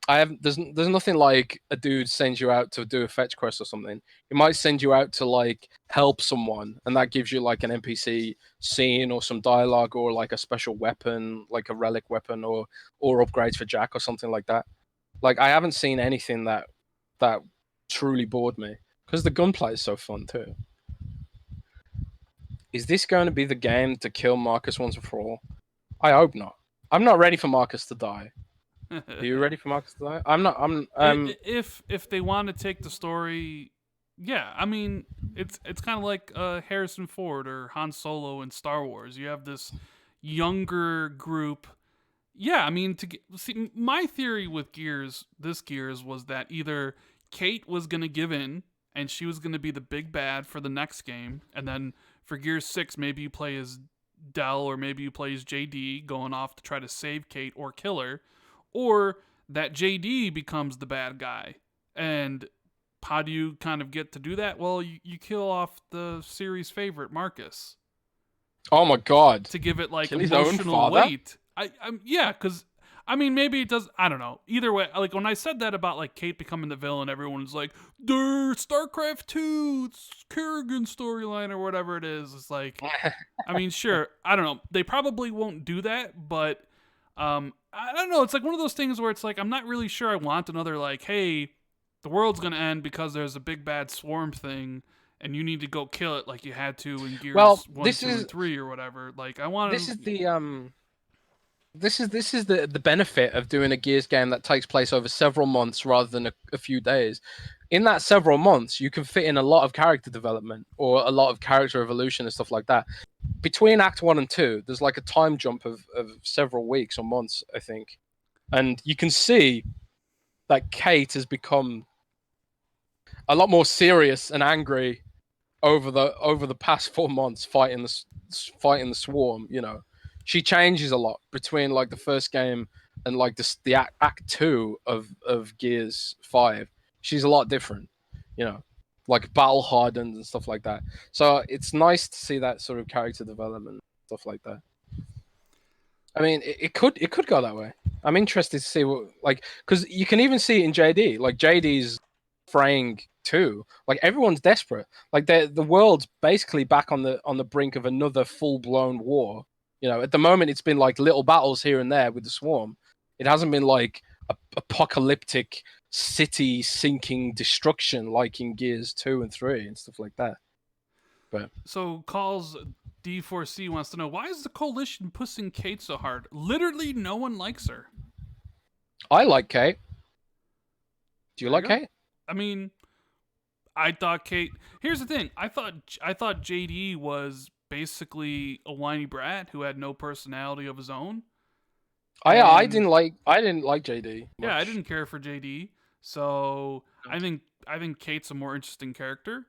I have there's nothing like a dude sends you out to do a fetch quest or something. He might send you out to like help someone, and that gives you like an NPC scene or some dialogue or like a special weapon, like a relic weapon or upgrades for Jack or something like that. Like I haven't seen anything that truly bored me because the gunplay is so fun too. Is this going to be the game to kill Marcus once and for all? I hope not. I'm not ready for Marcus to die. Are you ready for Marcus to die? I'm not. If they want to take the story, yeah, I mean it's kind of like Harrison Ford or Han Solo in Star Wars. You have this younger group. Yeah, I mean see, my theory with this Gears was that either Kate was gonna give in and she was gonna be the big bad for the next game, and then for Gears 6 maybe you play as Dell or maybe you play as JD going off to try to save Kate or kill her, or that JD becomes the bad guy. And how do you kind of get to do that? Well, you kill off the series favorite, Marcus, Oh my god! to give it like Kill his own emotional father? weight. Yeah, because I mean maybe it does. I don't know. Either way, like when I said that about like Kate becoming the villain, everyone's like, "Dude, StarCraft 2, it's Kerrigan storyline or whatever it is." It's like, I mean, sure. I don't know. They probably won't do that, but I don't know. It's like one of those things where it's like I'm not really sure I want another like, hey, the world's gonna end because there's a big bad swarm thing, and you need to go kill it like you had to in Well, Gears 1, 2, and 3 or whatever. Like I this want is to. the the benefit of doing a Gears game that takes place over several months rather than a few days. In that several months, you can fit in a lot of character development or a lot of character evolution and stuff like that. Between Act 1 and 2, there's like a time jump of several weeks or months, I think. And you can see that Kate has become a lot more serious and angry over the past 4 months fighting the swarm. She changes a lot between like the first game and like the act 2 of Gears 5. She's a lot different, you know, like battle hardened and stuff like that. So it's nice to see that sort of character development stuff like that. I mean, it could go that way. I'm interested to see what like because you can even see it in JD. Like JD's fraying too. Like everyone's desperate. Like the world's basically back on the brink of another full blown war. At the moment it's been like little battles here and there with the swarm. It hasn't been like apocalyptic city sinking destruction like in Gears 2 and 3 and stuff like that. But So calls D4C wants to know why is the coalition pushing Kate so hard? Literally, no one likes her. I like Kate. Do you There you like go. Kate? I mean, I thought Kate. Here's the thing. I thought JD was basically a whiny brat who had no personality of his own, I and didn't like JD yeah, I much. didn't care for JD. So I think Kate's a more interesting character.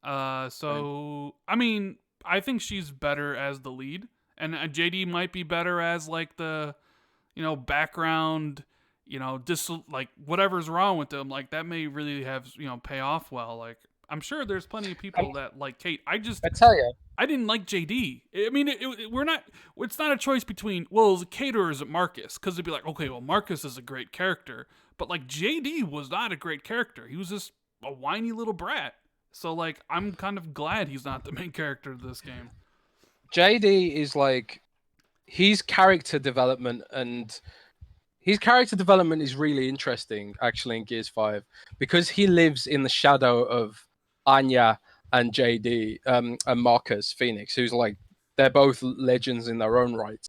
Right. So I mean, I think she's better as the lead, and JD might be better as like the background. Like whatever's wrong with them, like that may really have pay off well. Like I'm sure there's plenty of I, people that like Kate. I tell you, I didn't like JD. I mean, we're not. It's not a choice between well, is it Kate or is it Marcus? Because it'd be like, okay, well, Marcus is a great character, but like JD was not a great character. He was just a whiny little brat. So like, I'm kind of glad he's not the main character of this game. JD is like his character development and his character development is really interesting actually in Gears 5 because he lives in the shadow of Anya and JD and Marcus Phoenix, who's like they're both legends in their own right.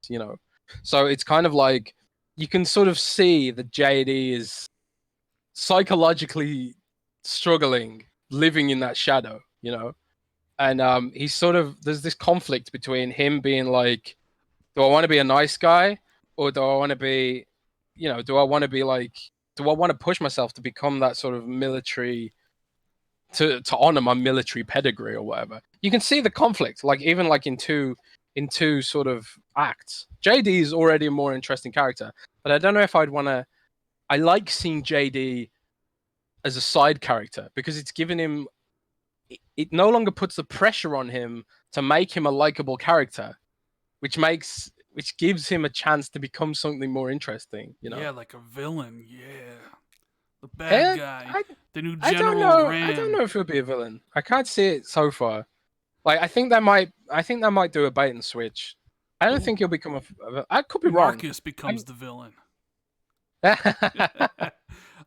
So it's kind of like you can sort of see that JD is psychologically struggling living in that shadow. And he's sort of there's this conflict between him being like, do I want to be a nice guy or do I want to be, do I want to be like, do I want to push myself to become that sort of military to honor my military pedigree or whatever? You can see the conflict, like even like in two sort of acts. JD is already a more interesting character, but I don't know if I'd want to. I like seeing JD as a side character because it's given him it no longer puts the pressure on him to make him a likable character, which gives him a chance to become something more interesting. Yeah, like a villain. Yeah, the bad Eh, guy, I the new I don't General know. I don't Ram. know if he'll be a villain. I can't see it so far. Like I think they might do a bait and switch. I don't think Ooh, he'll become I could be wrong. Marcus becomes the villain.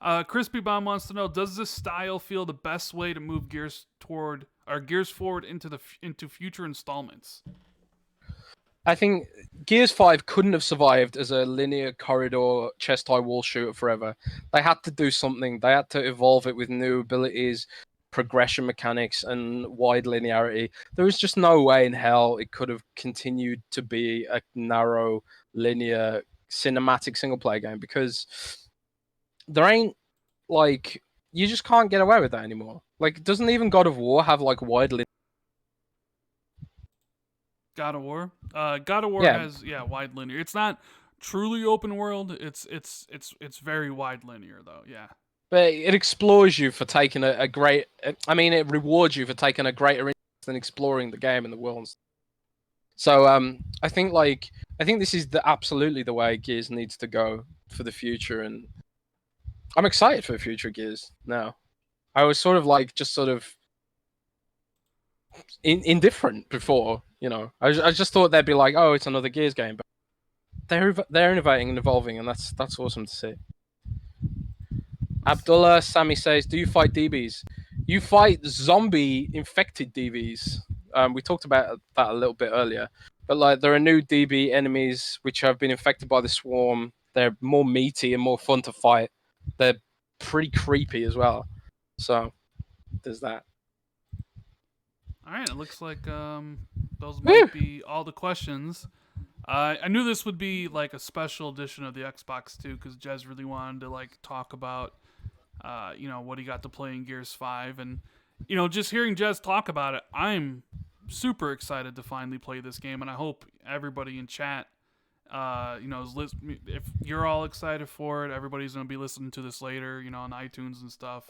I, Crispy Bomb wants to know: does this style feel the best way to move Gears forward into future installments? I think Gears 5 couldn't have survived as a linear corridor chest high wall shooter forever. They had to do something. They had to evolve it with new abilities, progression mechanics, and wide linearity. There was just no way in hell it could have continued to be a narrow, linear, cinematic single player game because there ain't like you just can't get away with that anymore. Like, doesn't even God of War have like wide linear? God of War. God of War Yeah, has wide linear. It's not truly open world. It's very wide linear though. Yeah. but it explores you for taking a great. I mean, it rewards you for taking a greater interest in exploring the game and the world. So I think this is absolutely the way Gears needs to go for the future, and I'm excited for the future of Gears now. I was sort of like just sort of indifferent before, you know. I just thought they'd be like, oh, it's another Gears game, but they're innovating and evolving, and that's awesome to see. Let's see. Abdullah Sami says, "Do you fight DBs? You fight zombie infected DBs. We talked about that a little bit earlier, but like there are new DB enemies which have been infected by the swarm. They're more meaty and more fun to fight. They're pretty creepy as well. So there's that. All right. It looks like those Woo! might be all the questions. I knew this would be like a special edition of the Xbox too, because Jez really wanted to like talk about, what he got to play in Gears 5, and just hearing Jez talk about it, I'm super excited to finally play this game, and I hope everybody in chat, if you're all excited for it, everybody's gonna be listening to this later, on iTunes and stuff.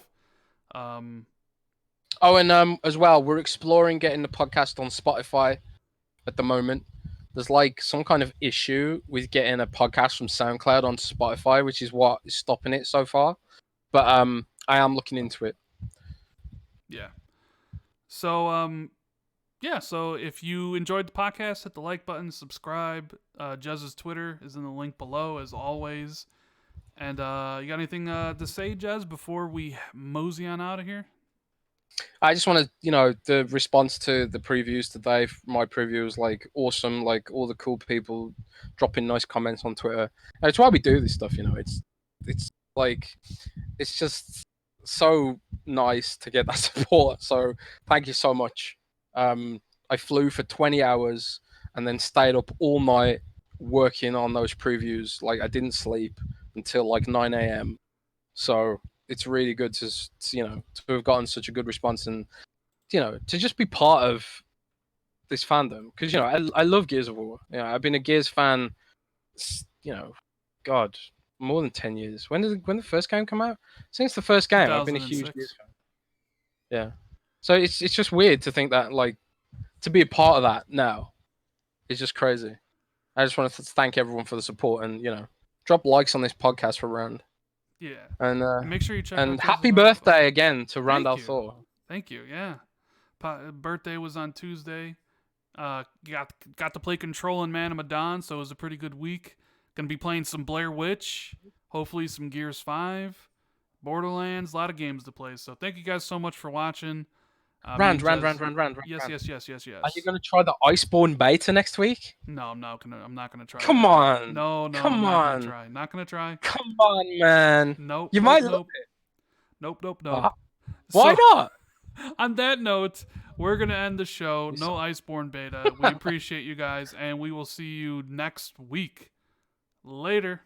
Um, Oh, and as well, we're exploring getting the podcast on Spotify at the moment. There's like some kind of issue with getting a podcast from SoundCloud on Spotify, which is what is stopping it so far. But I am looking into it. yeah. So so if you enjoyed the podcast, hit the like button, subscribe. Jez's Twitter is in the link below, as always. And you got anything to say, Jez, before we mosey on out of here? I just want to, the response to the previews today. My preview was like awesome. Like all the cool people dropping nice comments on Twitter. And it's why we do this stuff. It's like it's just so nice to get that support. So thank you so much. I flew for 20 hours and then stayed up all night working on those previews. Like I didn't sleep until like 9 a.m. So it's really good to have gotten such a good response and to just be part of this fandom because I love Gears of War. I've been a Gears fan, you know, God, more than 10 years. When the first game come out? Since the first game, I've been a huge Gears 2006. fan. Yeah. So it's just weird to think that like to be a part of that now is just crazy. I just want to thank everyone for the support and drop likes on this podcast for Rand. Yeah. And Make sure you check out and Jez's happy birthday again to Thank Randall you. Thor. Thank you. Yeah. Birthday was on Tuesday. Got to play Control and Man of Medan, so it was a pretty good week. Gonna be playing some Blair Witch, hopefully some Gears 5, Borderlands, a lot of games to play. So thank you guys so much for watching. Rand. Yes. Are you gonna try the Iceborne beta next week? No, I'm not gonna try Come that. on. No, I'm Come not gonna on. try. Not gonna try. Come on, man. Nope. You Nope. might love Nope. it. Nope. Uh, why So, not? on that note, we're going to end the show. No Iceborne beta. We appreciate you guys, and we will see you next week. Later.